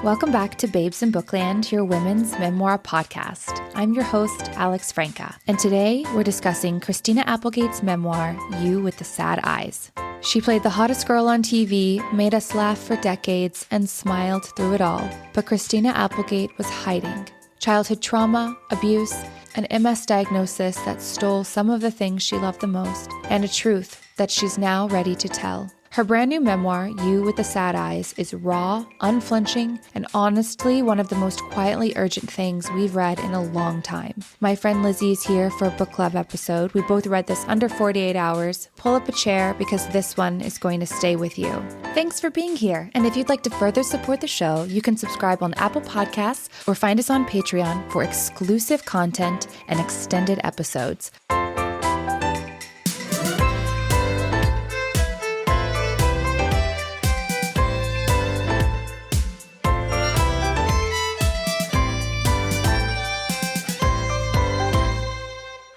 Welcome back to Babes in Bookland, your women's memoir podcast. I'm your host, Alex Franca, and today we're discussing Christina Applegate's memoir, You with the Sad Eyes. She played the hottest girl on TV, made us laugh for decades, and smiled through it all. But Christina Applegate was hiding. Childhood trauma, abuse, an MS diagnosis that stole some of the things she loved the most, and a truth that she's now ready to tell. Her brand new memoir, You with the Sad Eyes, is raw, unflinching, and honestly one of the most quietly urgent things we've read in a long time. My friend Lizzie is here for a book club episode. We both read this under 48 hours. Pull up a chair because this one is going to stay with you. Thanks for being here. And if you'd like to further support the show, you can subscribe on Apple Podcasts or find us on Patreon for exclusive content and extended episodes.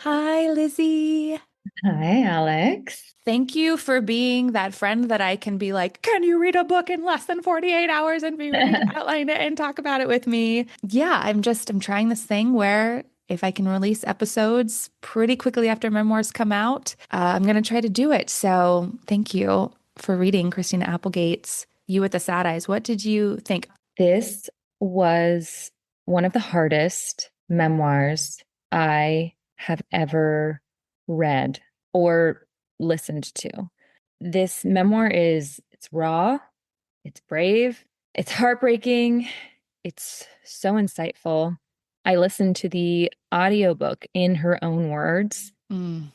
Hi, Lizzie. Hi, Alex. Thank you for being that friend that I can be like, can you read a book in less than 48 hours and be ready to outline it and talk about it with me? Yeah, I'm trying this thing where if I can release episodes pretty quickly after memoirs come out, I'm going to try to do it. So thank you for reading Christina Applegate's You with the Sad Eyes. What did you think? This was one of the hardest memoirs I have ever read or listened to. This memoir it's raw, it's brave, it's heartbreaking, it's so insightful. I listened to the audiobook in her own words. And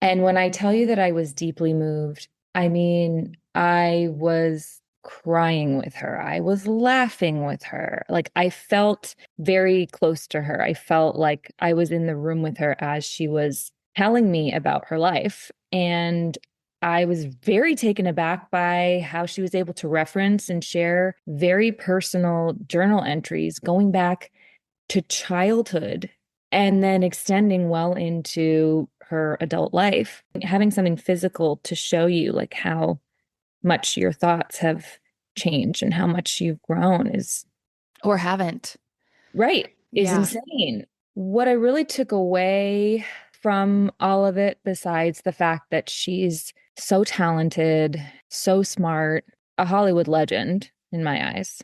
when I tell you that I was deeply moved, I mean, I was crying with her. I was laughing with her. Like, I felt very close to her. I felt like I was in the room with her as she was telling me about her life. And I was very taken aback by how she was able to reference and share very personal journal entries going back to childhood and then extending well into her adult life. Having something physical to show you like how much your thoughts have changed and how much you've grown is Or haven't. Right. Is insane. What I really took away from all of it, besides the fact that she's so talented, so smart, a Hollywood legend in my eyes,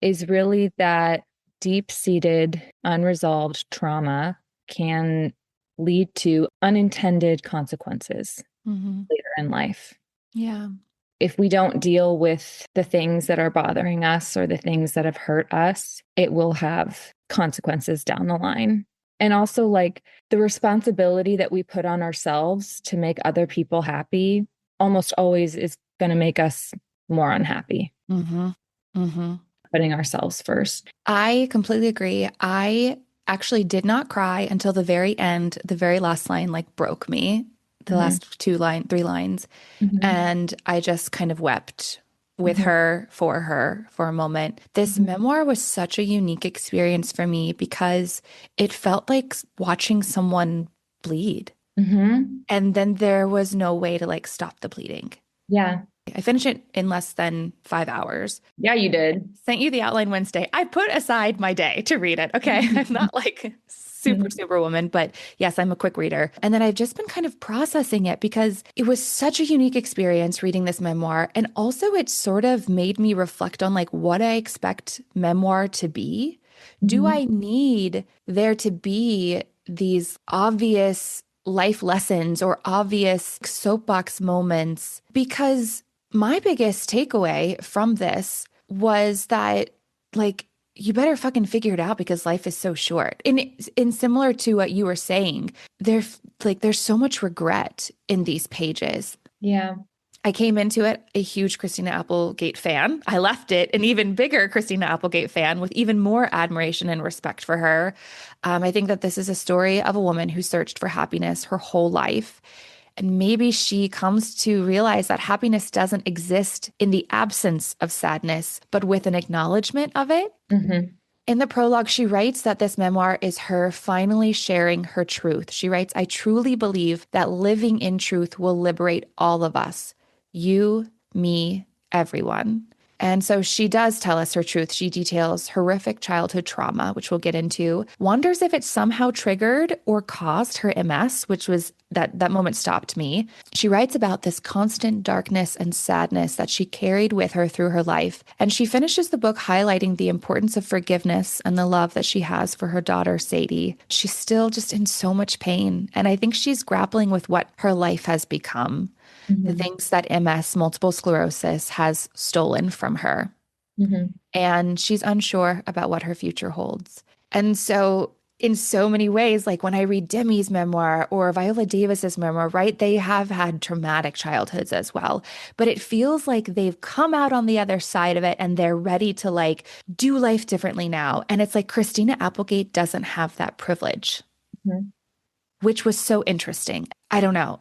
is really that deep-seated, unresolved trauma can lead to unintended consequences later in life. Yeah. If we don't deal with the things that are bothering us or the things that have hurt us, it will have consequences down the line. And also, like, the responsibility that we put on ourselves to make other people happy almost always is going to make us more unhappy. Putting ourselves first. I completely agree. I actually did not cry until the very end. The very last line like broke me. The last three lines. And I just kind of wept with her for a moment. This memoir was such a unique experience for me because it felt like watching someone bleed. And then there was no way to like stop the bleeding. Yeah. I finished it in less than 5 hours. Yeah, you did. Sent you the outline Wednesday. I put aside my day to read it. Okay. I'm not like super woman, but yes, I'm a quick reader. And then I've just been kind of processing it because it was such a unique experience reading this memoir. And also it sort of made me reflect on like what I expect memoir to be. Do I need there to be these obvious life lessons or obvious soapbox moments? Because my biggest takeaway from this was that like, you better fucking figure it out because life is so short. And similar to what you were saying, there's so much regret in these pages. Yeah. I came into it a huge Christina Applegate fan. I left it an even bigger Christina Applegate fan with even more admiration and respect for her. I think that this is a story of a woman who searched for happiness her whole life. And maybe she comes to realize that happiness doesn't exist in the absence of sadness, but with an acknowledgement of it. In the prologue, she writes that this memoir is her finally sharing her truth. She writes, I truly believe that living in truth will liberate all of us. You, me, everyone. And so she does tell us her truth. She details horrific childhood trauma, which we'll get into, wonders if it somehow triggered or caused her MS, which was that moment stopped me. She writes about this constant darkness and sadness that she carried with her through her life. And she finishes the book highlighting the importance of forgiveness and the love that she has for her daughter, Sadie. She's still just in so much pain. And I think she's grappling with what her life has become, the Mm-hmm. things that MS, multiple sclerosis, has stolen from her. Mm-hmm. And she's unsure about what her future holds. And so, in so many ways, like when I read Demi's memoir or Viola Davis's memoir, right, they have had traumatic childhoods as well. But it feels like they've come out on the other side of it and they're ready to like do life differently now. And it's like Christina Applegate doesn't have that privilege, Mm-hmm. which was so interesting. I don't know.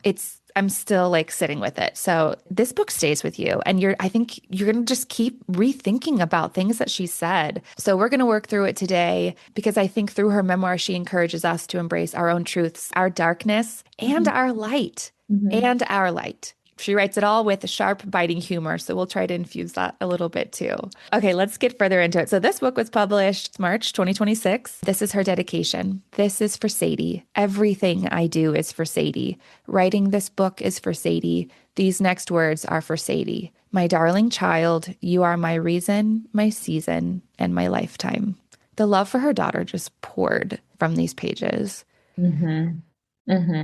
I'm still like sitting with it. So this book stays with you and I think you're going to just keep rethinking about things that she said. So we're going to work through it today because I think through her memoir, she encourages us to embrace our own truths, our darkness and our light Mm-hmm. and our light. She writes it all with a sharp, biting humor. So we'll try to infuse that a little bit too. Okay, let's get further into it. So this book was published March 2026. This is her dedication. This is for Sadie. Everything I do is for Sadie. Writing this book is for Sadie. These next words are for Sadie. My darling child, you are my reason, my season, and my lifetime. The love for her daughter just poured from these pages. Mm-hmm. Mm-hmm.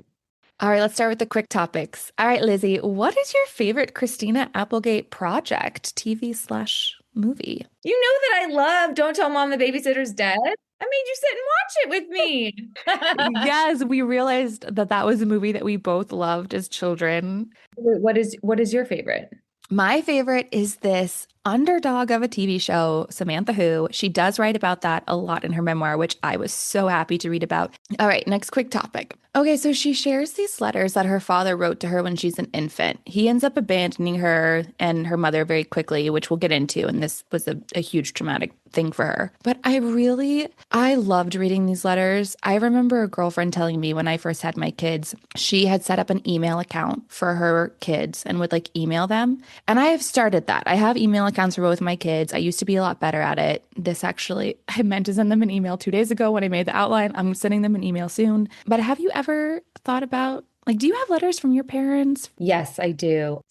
All right, let's start with the quick topics. All right, Lizzie, what is your favorite Christina Applegate project, TV/movie? You know that I love Don't Tell Mom the Babysitter's Dead. I made you sit and watch it with me. Yes, we realized that that was a movie that we both loved as children. What is your favorite? My favorite is this underdog of a TV show, Samantha Who. She does write about that a lot in her memoir, which I was so happy to read about. All right, next quick topic. Okay, so she shares these letters that her father wrote to her when she's an infant. He ends up abandoning her and her mother very quickly, which we'll get into. And this was a huge traumatic thing for her. But I loved reading these letters. I remember a girlfriend telling me when I first had my kids, she had set up an email account for her kids and would like email them. And I have started that. I have email accounts for both my kids. I used to be a lot better at it. I meant to send them an email 2 days ago when I made the outline. I'm sending them an email soon. But have you ever thought about, like, do you have letters from your parents? Yes, I do.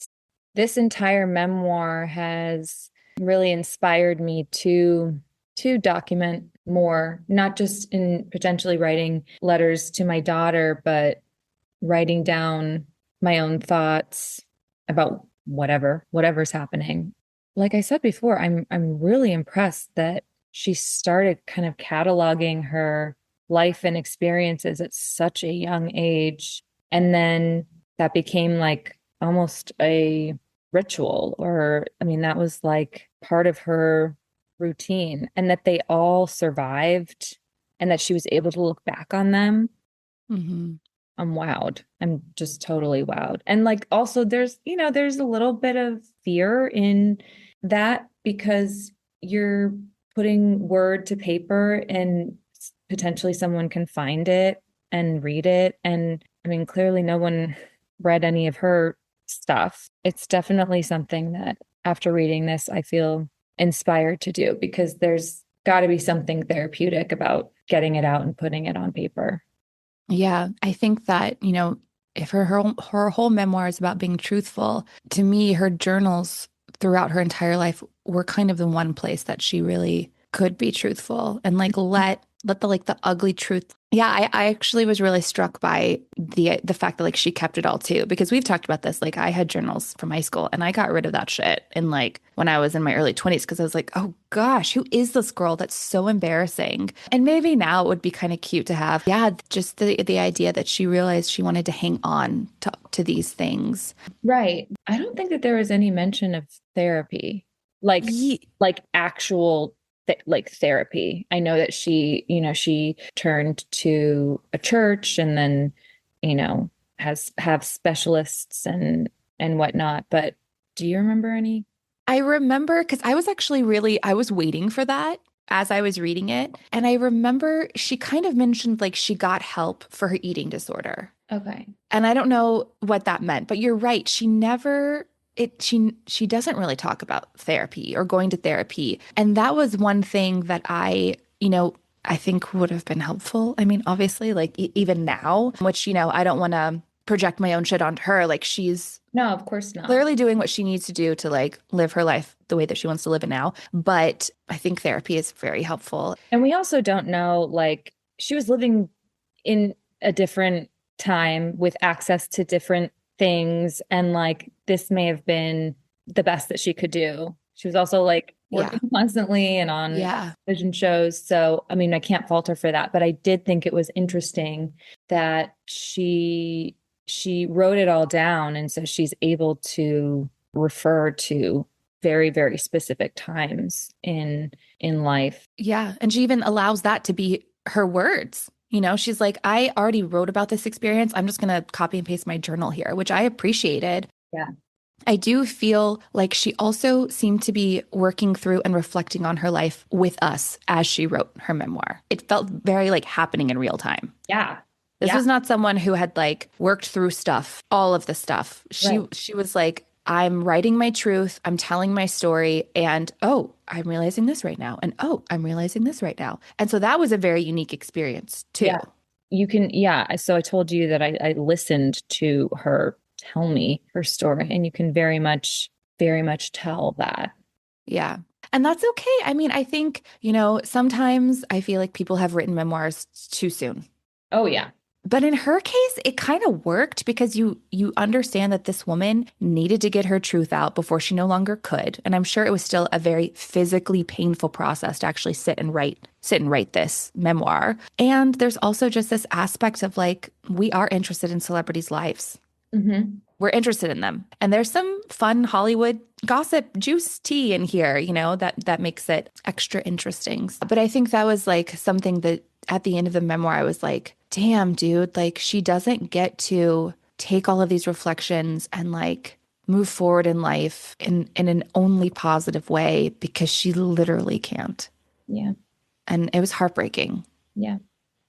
This entire memoir has really inspired me to document more, not just in potentially writing letters to my daughter, but writing down my own thoughts about whatever's happening. Like I said before, I'm really impressed that she started kind of cataloging her life and experiences at such a young age. And then that became like almost a ritual, or I mean, that was like part of her routine, and that they all survived and that she was able to look back on them. Mm-hmm. I'm wowed. I'm just totally wowed. And like also there's a little bit of fear in that because you're putting word to paper and potentially someone can find it and read it. And I mean, clearly no one read any of her stuff. It's definitely something that after reading this, I feel inspired to do because there's got to be something therapeutic about getting it out and putting it on paper. Yeah, I think that, if her whole memoir is about being truthful, to me, her journals throughout her entire life were kind of the one place that she really could be truthful and like let the ugly truth. Yeah, I actually was really struck by the fact that like she kept it all too, because we've talked about this. Like I had journals from high school and I got rid of that shit in like when I was in my early 20s because I was like, oh gosh, who is this girl? That's so embarrassing. And maybe now it would be kind of cute to have, yeah, just the idea that she realized she wanted to hang on to these things. Right. I don't think that there was any mention of therapy, like Ye- like actual like therapy. I know that she turned to a church and then, have specialists and whatnot. But do you remember any? I remember because I was waiting for that as I was reading it. And I remember she kind of mentioned like she got help for her eating disorder. Okay. And I don't know what that meant, but you're right. she doesn't really talk about therapy or going to therapy. And that was one thing that I think would have been helpful. I mean, obviously, like even now, which, I don't want to project my own shit onto her. Like she's No, of course not. clearly doing what she needs to do to like live her life the way that she wants to live it now. But I think therapy is very helpful. And we also don't know, like, she was living in a different time with access to different things. And like, this may have been the best that she could do. She was also like working constantly and on vision shows. So, I mean, I can't fault her for that. But I did think it was interesting that she wrote it all down. And so she's able to refer to very, very specific times in life. Yeah. And she even allows that to be her words. She's like, I already wrote about this experience. I'm just going to copy and paste my journal here, which I appreciated. Yeah. I do feel like she also seemed to be working through and reflecting on her life with us as she wrote her memoir. It felt very like happening in real time. Yeah. This was not someone who had like worked through stuff, all of the stuff. She was like, I'm writing my truth, I'm telling my story, and oh, I'm realizing this right now. And oh, I'm realizing this right now. And so that was a very unique experience too. Yeah. So I told you that I listened to her tell me her story, and you can very much tell that. Yeah. And that's okay. I mean, I think, sometimes I feel like people have written memoirs too soon. Oh, yeah. But in her case, it kind of worked because you understand that this woman needed to get her truth out before she no longer could. And I'm sure it was still a very physically painful process to actually sit and write this memoir. And there's also just this aspect of like, we are interested in celebrities' lives. Mm-hmm. We're interested in them. And there's some fun Hollywood gossip juice tea in here, that makes it extra interesting. But I think that was like something that at the end of the memoir, I was like, damn, dude, like she doesn't get to take all of these reflections and like move forward in life in an only positive way because she literally can't. Yeah. And it was heartbreaking. Yeah.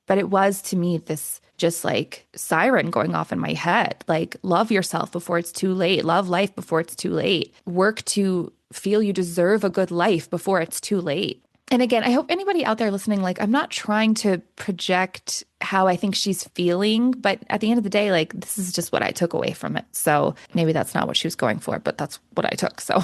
But it was to me this just like siren going off in my head. Like, love yourself before it's too late. Love life before it's too late. Work to feel you deserve a good life before it's too late. And again, I hope anybody out there listening, like, I'm not trying to project how I think she's feeling, but at the end of the day, like, this is just what I took away from it. So maybe that's not what she was going for, but that's what I took. So,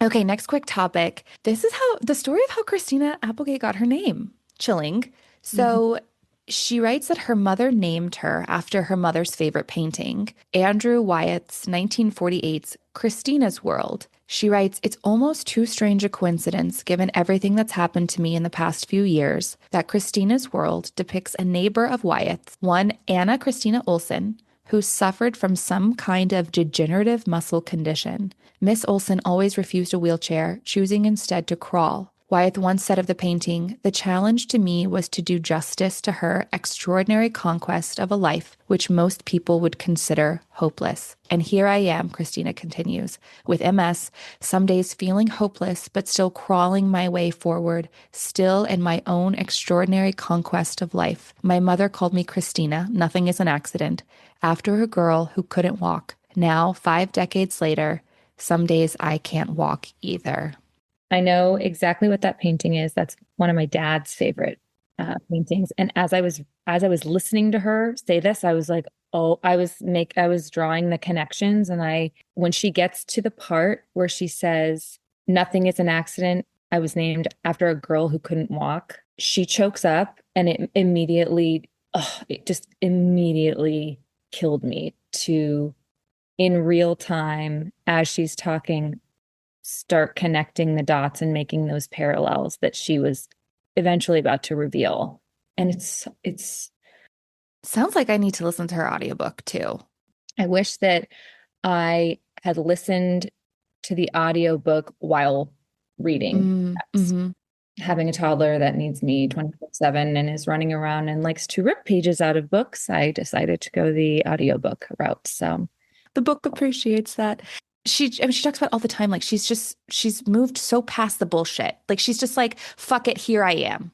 okay, next quick topic. This is the story of how Christina Applegate got her name. Chilling. So she writes that her mother named her after her mother's favorite painting, Andrew Wyatt's 1948's Christina's World. She writes, it's almost too strange a coincidence, given everything that's happened to me in the past few years, that Christina's World depicts a neighbor of Wyatt's, one Anna Christina Olson, who suffered from some kind of degenerative muscle condition. Miss Olson always refused a wheelchair, choosing instead to crawl. Wyatt once said of the painting, the challenge to me was to do justice to her extraordinary conquest of a life which most people would consider hopeless. And here I am, Christina continues, with MS, some days feeling hopeless, but still crawling my way forward, still in my own extraordinary conquest of life. My mother called me Christina, nothing is an accident, after a girl who couldn't walk. Now, 5 decades later, some days I can't walk either. I know exactly what that painting is. That's one of my dad's favorite paintings. And as I was listening to her say this, I was like, oh, I was drawing the connections. And when she gets to the part where she says, nothing is an accident, I was named after a girl who couldn't walk, she chokes up, and it just immediately killed me to, in real time, as she's talking, start connecting the dots and making those parallels that she was eventually about to reveal. And it's sounds like I need to listen to her audiobook too. I wish that I had listened to the audiobook while reading. Having a toddler that needs me 24/7 and is running around and likes to rip pages out of books, I decided to go the audiobook route. So the book appreciates that. She talks about all the time, like she's moved so past the bullshit. Like she's just like, fuck it, here I am.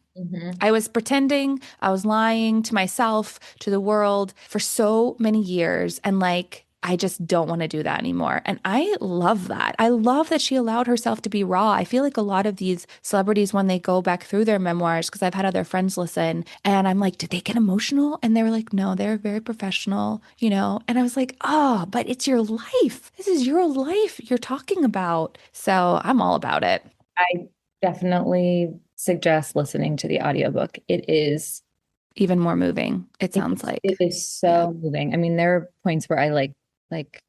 I was pretending, I was lying to myself, to the world for so many years. And like, I just don't want to do that anymore. And I love that. I love that she allowed herself to be raw. I feel like a lot of these celebrities, when they go back through their memoirs, because I've had other friends listen, and I'm like, did they get emotional? And they were like, no, they're very professional, you know? And I was like, oh, but it's your life. This is your life you're talking about. So I'm all about it. I definitely suggest listening to the audiobook. Even more moving, it sounds It like. is Yeah. so moving. I mean, there are points where I like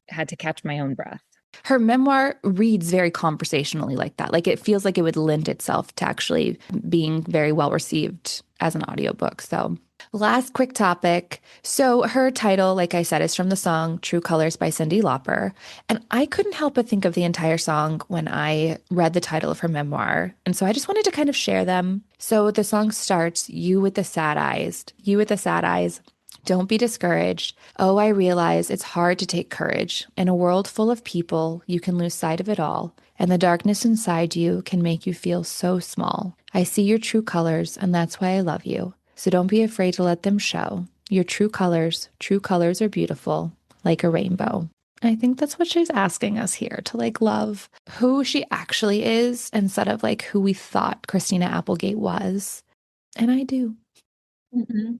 had to catch my own breath. Her memoir reads very conversationally like that. Like it feels like it would lend itself to actually being very well received as an audiobook. So, last quick topic. So, her title, like I said, is from the song True Colors by Cyndi Lauper. And I couldn't help but think of the entire song when I read the title of her memoir. And so I just wanted to kind of share them. So, the song starts, You with the sad eyes, you with the sad eyes. Don't be discouraged. Oh, I realize it's hard to take courage. In a world full of people, you can lose sight of it all, and the darkness inside you can make you feel so small. I see your true colors, and that's why I love you. So don't be afraid to let them show. Your true colors are beautiful, like a rainbow. I think that's what she's asking us here to like love who she actually is instead of like who we thought Christina Applegate was. And I do.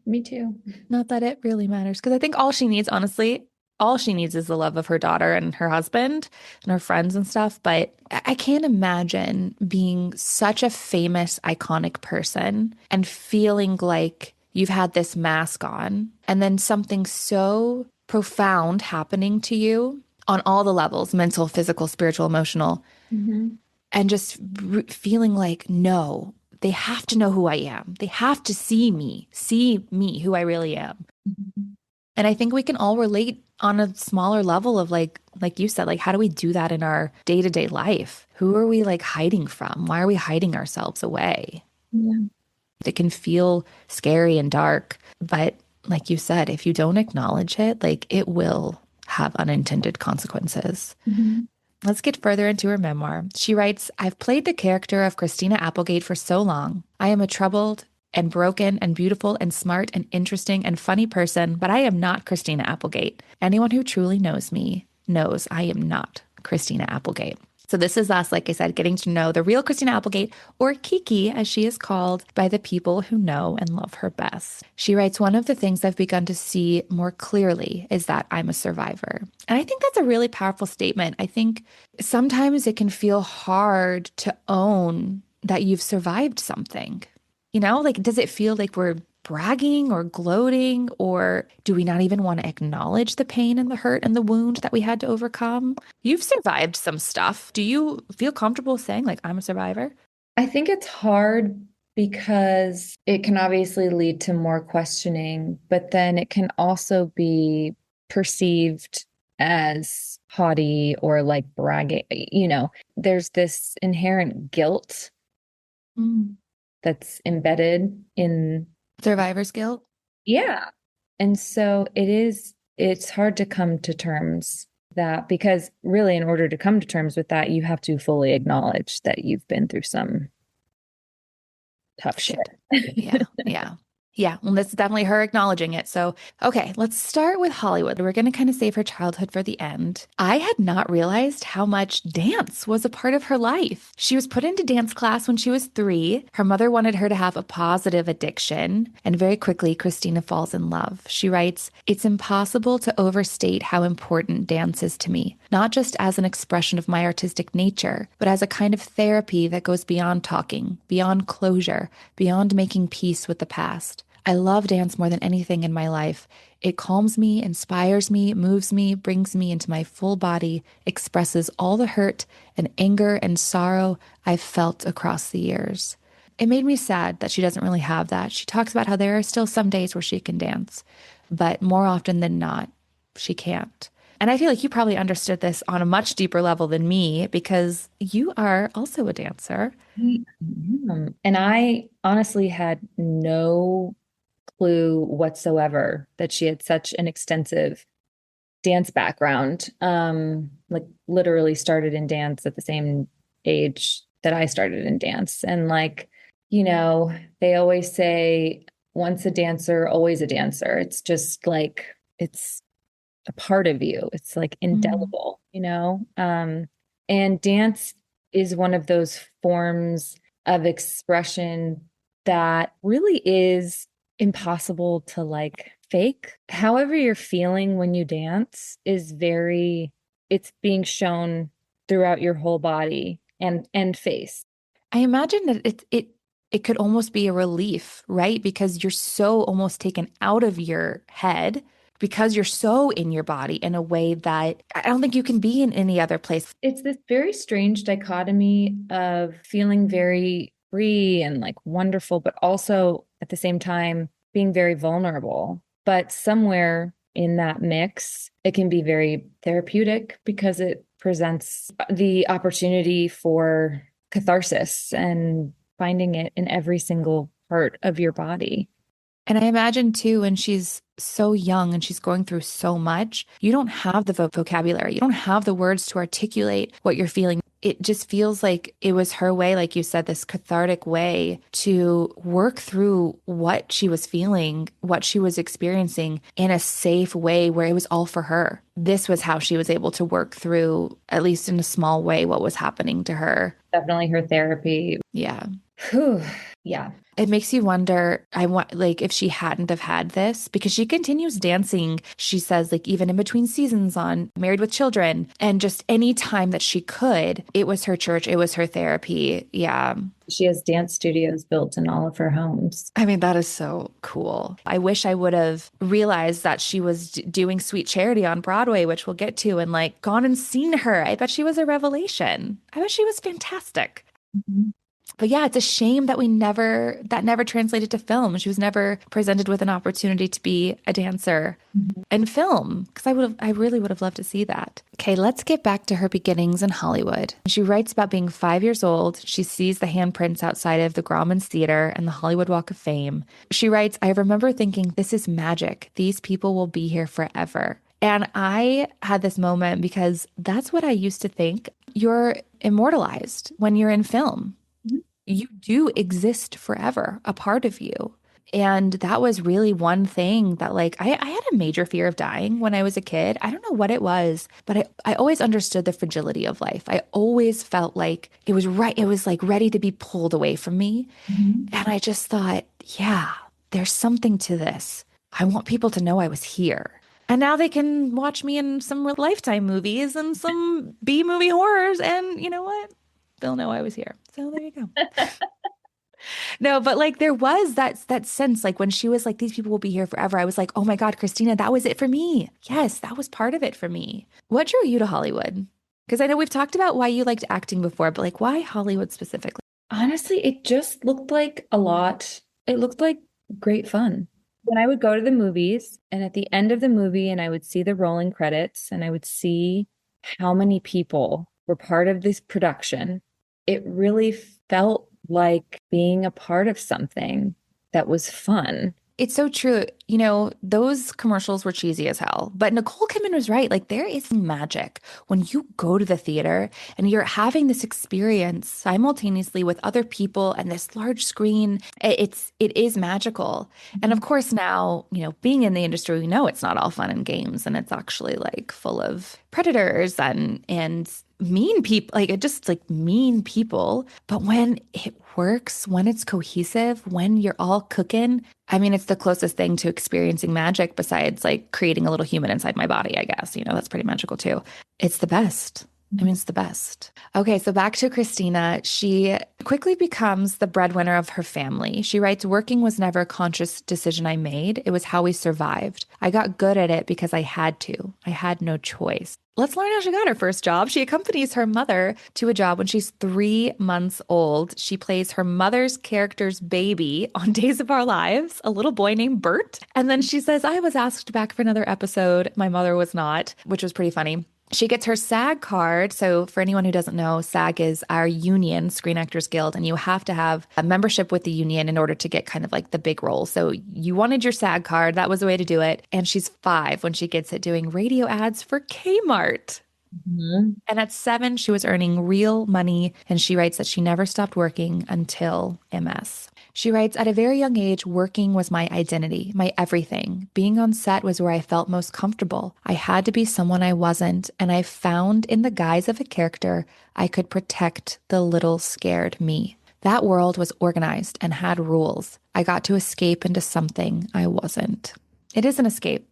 Me too. Not that it really matters. Because I think all she needs, honestly, all she needs is the love of her daughter and her husband and her friends and stuff. But I can't imagine being such a famous, iconic person and feeling like you've had this mask on and then something so profound happening to you on all the levels, mental, physical, spiritual, emotional, Mhm. and just feeling like, no, they have to know who I am. They have to see me, who I really am. Mhm. And I think we can all relate on a smaller level of like you said, like, how do we do that in our day-to-day life? Who are we like hiding from? Why are we hiding ourselves away? Yeah. It can feel scary and dark, but like you said, if you don't acknowledge it, like it will have unintended consequences. Mhm. Let's get further into her memoir. She writes, I've played the character of Christina Applegate for so long. I am a troubled and broken and beautiful and smart and interesting and funny person, but I am not Christina Applegate. Anyone who truly knows me knows I am not Christina Applegate. So this is us, like I said, getting to know the real Christina Applegate, or Kiki, as she is called by the people who know and love her best. She writes, one of the things I've begun to see more clearly is that I'm a survivor. And I think that's a really powerful statement. I think sometimes it can feel hard to own that you've survived something. You know, like, does it feel like we're bragging or gloating, or do we not even want to acknowledge the pain and the hurt and the wound that we had to overcome? You've survived some stuff. Do you feel comfortable saying, like, I'm a survivor? I think it's hard because it can obviously lead to more questioning, but then it can also be perceived as haughty or like bragging. There's this inherent guilt Mm. that's embedded in, Survivor's guilt? yeah. And so it's hard to come to terms that because really, in order to come to terms with that, you have to fully acknowledge that you've been through some tough shit. Shit. Yeah. Yeah. Yeah. Well, this is definitely her acknowledging it. So, okay, let's start with Hollywood. We're going to kind of save her childhood for the end. I had not realized how much dance was a part of her life. She was put into dance class when she was 3. Her mother wanted her to have a positive addiction. And very quickly, Christina falls in love. She writes, it's impossible to overstate how important dance is to me, not just as an expression of my artistic nature, but as a kind of therapy that goes beyond talking, beyond closure, beyond making peace with the past. I love dance more than anything in my life. It calms me, inspires me, moves me, brings me into my full body, expresses all the hurt and anger and sorrow I've felt across the years. It made me sad that she doesn't really have that. She talks about how there are still some days where she can dance, but more often than not, she can't. And I feel like you probably understood this on a much deeper level than me because you are also a dancer. And I honestly had no clue whatsoever that she had such an extensive dance background. Like literally started in dance at the same age that I started in dance. And like, they always say once a dancer, always a dancer. It's just like it's a part of you. It's like Mm. indelible, you know? And dance is one of those forms of expression that really is impossible to like fake. However you're feeling when you dance is very, it's being shown throughout your whole body and face. I imagine that it could almost be a relief, right? Because you're so almost taken out of your head because you're so in your body in a way that I don't think you can be in any other place. It's this very strange dichotomy of feeling very free and like wonderful, but also at the same time being very vulnerable. But somewhere in that mix, it can be very therapeutic because it presents the opportunity for catharsis and finding it in every single part of your body. And I imagine too, when she's so young and she's going through so much, you don't have the vocabulary. You don't have the words to articulate what you're feeling. It just feels like it was her way, like you said, this cathartic way to work through what she was feeling, what she was experiencing in a safe way where it was all for her. This was how she was able to work through, at least in a small way, what was happening to her. Definitely her therapy. Yeah. Whew. Yeah. It makes you wonder, I want like if she hadn't have had this, because she continues dancing, she says, like even in between seasons on Married with Children, and just any time that she could, it was her church, it was her therapy. Yeah. She has dance studios built in all of her homes. I mean, that is so cool. I wish I would have realized that she was doing Sweet Charity on Broadway, which we'll get to, and like gone and seen her. I bet she was a revelation. I bet she was fantastic. Mhm. But yeah, it's a shame that that never translated to film. She was never presented with an opportunity to be a dancer Mhm. in film because I really would have loved to see that. Okay, let's get back to her beginnings in Hollywood. She writes about being 5 years old. She sees the handprints outside of the Grauman's Theater and the Hollywood Walk of Fame. She writes, I remember thinking, this is magic. These people will be here forever. And I had this moment because that's what I used to think. You're immortalized when you're in film. You do exist forever, a part of you. And that was really one thing that, like, I had a major fear of dying when I was a kid. I don't know what it was, but I always understood the fragility of life. I always felt like it was right. It was like ready to be pulled away from me. Mhm. And I just thought, yeah, there's something to this. I want people to know I was here. And now they can watch me in some Lifetime movies and some B movie horrors. And you know what? They'll know I was here. So there you go. No, but like there was that sense like when she was like these people will be here forever. I was like, "Oh my God, Christina, that was it for me." Yes, that was part of it for me. What drew you to Hollywood? Because I know we've talked about why you liked acting before, but like why Hollywood specifically? Honestly, it just looked like a lot. It looked like great fun. When I would go to the movies, and at the end of the movie, and I would see the rolling credits, and I would see how many people were part of this production, it really felt like being a part of something that was fun. It's so true. You know, those commercials were cheesy as hell. But Nicole Kidman was right. Like, there is magic when you go to the theater and you're having this experience simultaneously with other people and this large screen. It is magical. And of course, now, you know, being in the industry, we know it's not all fun and games, and it's actually like full of predators and mean people, like it just like mean people. But when it works, when it's cohesive, when you're all cooking, I mean, it's the closest thing to experiencing magic besides like creating a little human inside my body, I guess. You know, that's pretty magical too. It's the best. I mean, it's the best. Okay, so back to Christina. She quickly becomes the breadwinner of her family. She writes, working was never a conscious decision I made. It was how we survived. I got good at it because I had to. I had no choice. Let's learn how she got her first job. She accompanies her mother to a job when she's 3 months old. She plays her mother's character's baby on Days of Our Lives, a little boy named Bert. And then she says, I was asked back for another episode. My mother was not, which was pretty funny. She gets her SAG card. So, for anyone who doesn't know, SAG is our union, Screen Actors Guild, and you have to have a membership with the union in order to get kind of like the big role. So, you wanted your SAG card. That was the way to do it. And she's 5 when she gets it doing radio ads for Kmart. Mhm. And at 7, she was earning real money, and she writes that she never stopped working until MS. She writes, at a very young age, working was my identity, my everything. Being on set was where I felt most comfortable. I had to be someone I wasn't, and I found in the guise of a character, I could protect the little scared me. That world was organized and had rules. I got to escape into something I wasn't. It is an escape.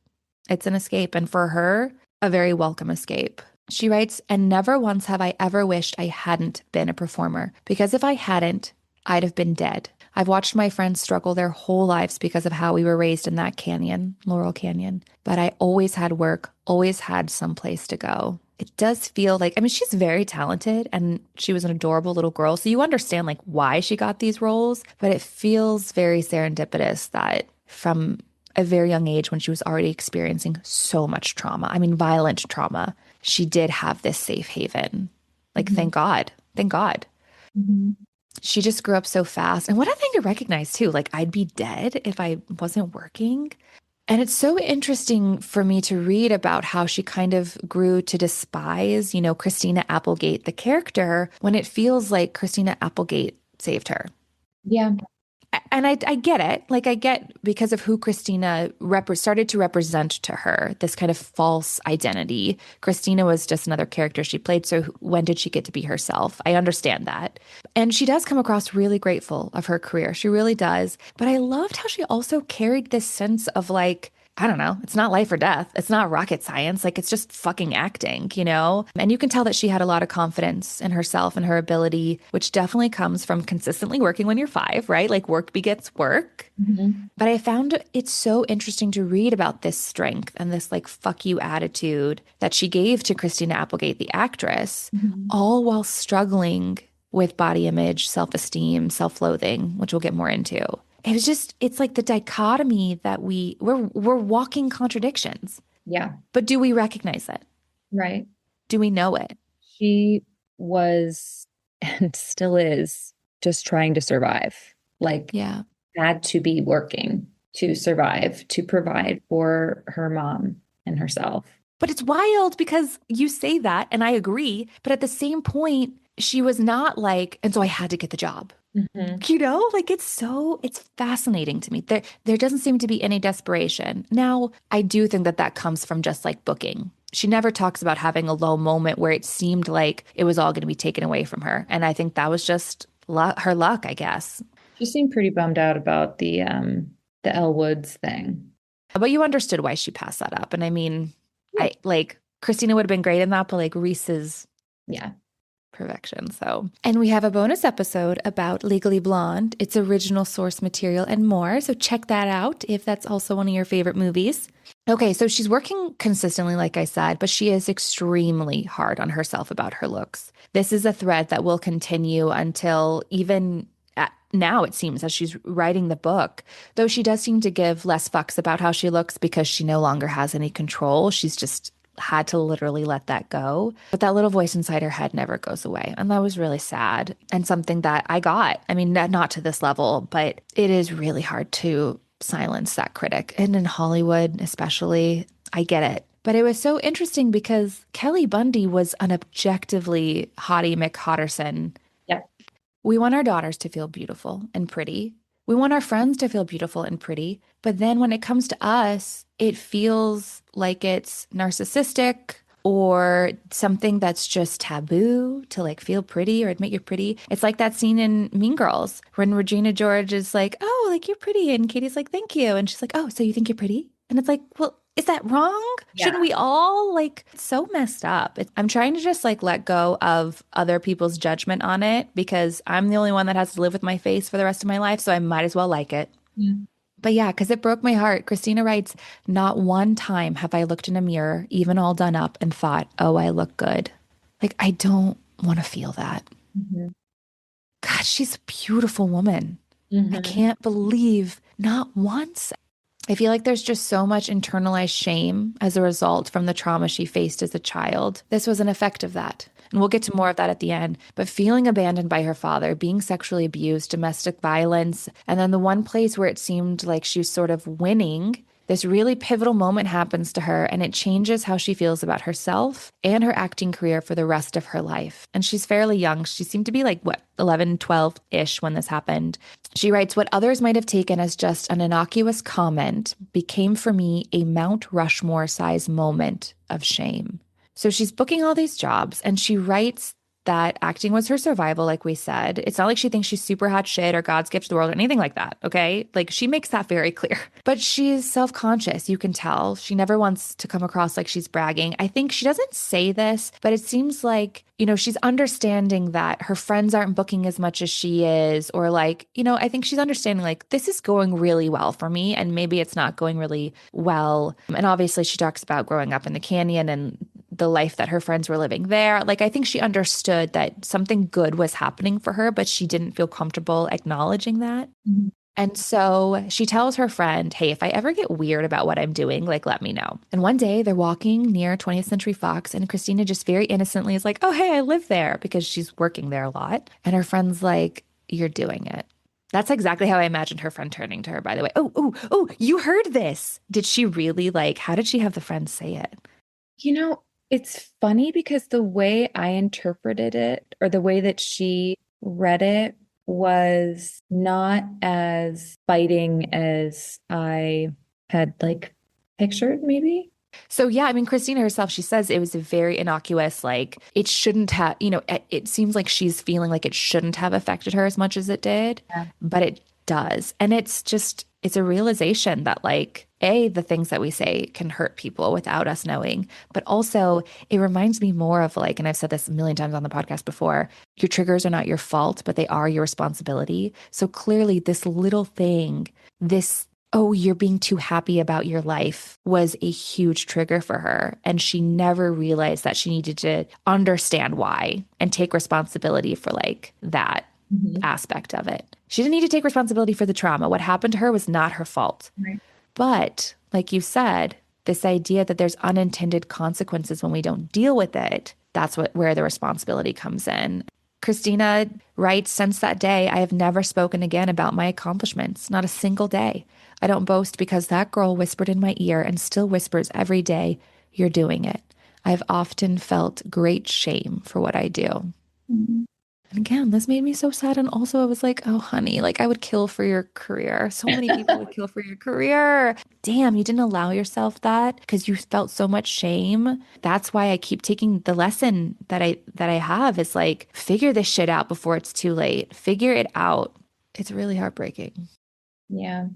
It's an escape. And for her, a very welcome escape. She writes, and never once have I ever wished I hadn't been a performer, because if I hadn't, I'd have been dead. I've watched my friends struggle their whole lives because of how we were raised in that canyon, Laurel Canyon. But I always had work, always had some place to go. It does feel like, I mean, she's very talented and she was an adorable little girl. So you understand like why she got these roles, but it feels very serendipitous that from a very young age when she was already experiencing so much trauma, I mean, violent trauma, she did have this safe haven. Like, Mhm. thank God. Thank God. Mhm. She just grew up so fast. And what a thing to recognize too. Like, I'd be dead if I wasn't working. And it's so interesting for me to read about how she kind of grew to despise, Christina Applegate, the character, when it feels like Christina Applegate saved her. Yeah. And I get it. Like, I get because of who Christina started to represent to her, this kind of false identity. Christina was just another character she played. So when did she get to be herself? I understand that. And she does come across really grateful of her career. She really does. But I loved how she also carried this sense of like, I don't know, it's not life or death. It's not rocket science. Like, it's just fucking acting, you know? And you can tell that she had a lot of confidence in herself and her ability, which definitely comes from consistently working when you're 5, right? Like, work begets work. Mhm. But I found it so interesting to read about this strength and this like fuck you attitude that she gave to Christina Applegate, the actress, Mhm. all while struggling with body image, self-esteem, self-loathing, which we'll get more into. It was just, it's like the dichotomy that we're walking contradictions. Yeah. But do we recognize it? Right. Do we know it? She was and still is just trying to survive. Like, Yeah. had to be working to survive, to provide for her mom and herself. But it's wild because you say that, and I agree. But at the same point, she was not like, and so I had to get the job. Mhm. Like it's fascinating to me. There doesn't seem to be any desperation. Now, I do think that that comes from just like booking. She never talks about having a low moment where it seemed like it was all going to be taken away from her. And I think that was just her luck, I guess. She seemed pretty bummed out about the Elle Woods thing. But you understood why she passed that up. And I mean, Yeah. I like Christina would have been great in that, but like Reese's Yeah. perfection. So, and we have a bonus episode about Legally Blonde, its original source material, and more. So, check that out if that's also one of your favorite movies. Okay, so she's working consistently, like I said, but she is extremely hard on herself about her looks. This is a thread that will continue until even now, it seems, as she's writing the book, though she does seem to give less fucks about how she looks because she no longer has any control. She's just had to literally let that go. But that little voice inside her head never goes away. And that was really sad and something that I got. I mean, not to this level, but it is really hard to silence that critic. And in Hollywood, especially, I get it. But it was so interesting because Kelly Bundy was an objectively Hottie McHotterson. Yeah. We want our daughters to feel beautiful and pretty. We want our friends to feel beautiful and pretty. But then when it comes to us, it feels like it's narcissistic or something that's just taboo to like feel pretty or admit you're pretty. It's like that scene in Mean Girls when Regina George is like, oh, like you're pretty. And Katie's like, thank you. And she's like, oh, so you think you're pretty? And it's like, well, is that wrong? Yeah. Shouldn't we all like it's so messed up? I'm trying to just like let go of other people's judgment on it because I'm the only one that has to live with my face for the rest of my life. So I might as well like it. Yeah. But yeah, because it broke my heart. Christina writes, not one time have I looked in a mirror, even all done up, and thought, oh, I look good. Like, I don't want to feel that. Mhm. God, she's a beautiful woman. I Mhm. can't believe not once. I feel like there's just so much internalized shame as a result from the trauma she faced as a child. This was an effect of that. And we'll get to more of that at the end. But feeling abandoned by her father, being sexually abused, domestic violence, and then the one place where it seemed like she was sort of winning this really pivotal moment happens to her, and it changes how she feels about herself and her acting career for the rest of her life. And she's fairly young. She seemed to be like, what, 11, 12-ish when this happened. She writes, "What others might have taken as just an innocuous comment became for me a Mount Rushmore-sized moment of shame." So she's booking all these jobs, and she writes that acting was her survival, like we said. It's not like she thinks she's super hot shit or God's gift to the world or anything like that, okay? Like, she makes that very clear. But she's self-conscious, you can tell. She never wants to come across like she's bragging. I think she doesn't say this, but it seems like, she's understanding that her friends aren't booking as much as she is, or like, I think she's understanding like, this is going really well for me, and maybe it's not going really well. And obviously she talks about growing up in the canyon and the life that her friends were living there. Like, I think she understood that something good was happening for her, but she didn't feel comfortable acknowledging that. Mhm. And so she tells her friend, "Hey, if I ever get weird about what I'm doing, like, let me know." And one day they're walking near 20th Century Fox, and Christina just very innocently is like, "Oh, hey, I live there," because she's working there a lot. And her friend's like, "You're doing it." That's exactly how I imagined her friend turning to her, by the way. Oh, you heard this. Did she really, like, how did she have the friend say it? You know, it's funny because the way I interpreted it, or the way that she read it, was not as biting as I had like pictured, maybe. So yeah, I mean, Christina herself, she says it was a very innocuous, like, it shouldn't have, it seems like she's feeling like it shouldn't have affected her as much as it did, Yeah. but it does. And it's a realization that, like, A, the things that we say can hurt people without us knowing, but also it reminds me more of, like, and I've said this a million times on the podcast before, your triggers are not your fault, but they are your responsibility. So clearly this little thing, this, "Oh, you're being too happy about your life," was a huge trigger for her. And she never realized that she needed to understand why and take responsibility for, like, that Mhm. aspect of it. She didn't need to take responsibility for the trauma. What happened to her was not her fault. Right. But like you said, this idea that there's unintended consequences when we don't deal with it, that's where the responsibility comes in. Christina writes, "Since that day, I have never spoken again about my accomplishments, not a single day. I don't boast because that girl whispered in my ear and still whispers every day, 'You're doing it.' I have often felt great shame for what I do." Mhm. And again, this made me so sad. And also, I was like, "Oh, honey, like, I would kill for your career. So many people would kill for your career. Damn, you didn't allow yourself that because you felt so much shame." That's why I keep taking the lesson that I have is like, figure this shit out before it's too late. Figure it out. It's really heartbreaking. Yeah.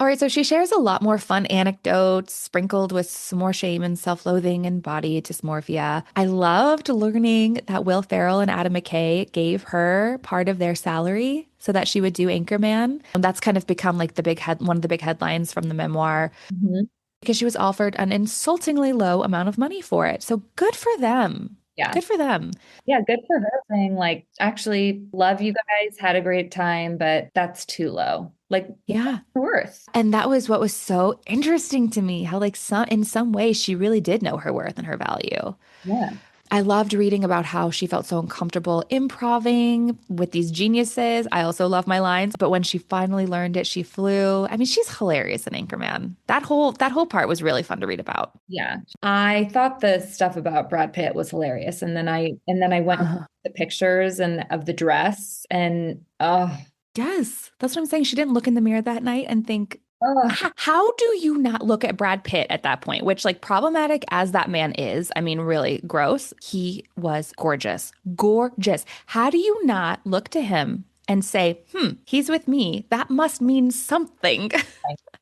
All right, so she shares a lot more fun anecdotes sprinkled with some more shame and self-loathing and body dysmorphia. I loved learning that Will Ferrell and Adam McKay gave her part of their salary so that she would do Anchorman. And that's kind of become like one of the big headlines from the memoir Mhm. because she was offered an insultingly low amount of money for it. So good for them. Yeah. Good for them. Yeah, good for her saying, like, actually, love you guys, had a great time, but that's too low. Like, Yeah. worth. And that was what was so interesting to me, how, like, in some ways she really did know her worth and her value. Yeah. I loved reading about how she felt so uncomfortable improving with these geniuses. I also love my lines, but when she finally learned it, she flew. I mean, she's hilarious in Anchorman. That whole part was really fun to read about. Yeah. I thought the stuff about Brad Pitt was hilarious. And then I went and Uh-huh. the pictures and of the dress and oh, Yes, that's what I'm saying. She didn't look in the mirror that night and think, oh How do you not look at Brad Pitt at that point?" Which, like, problematic as that man is, I mean, really gross, he was gorgeous. Gorgeous. How do you not look to him and say, he's with me. That must mean something.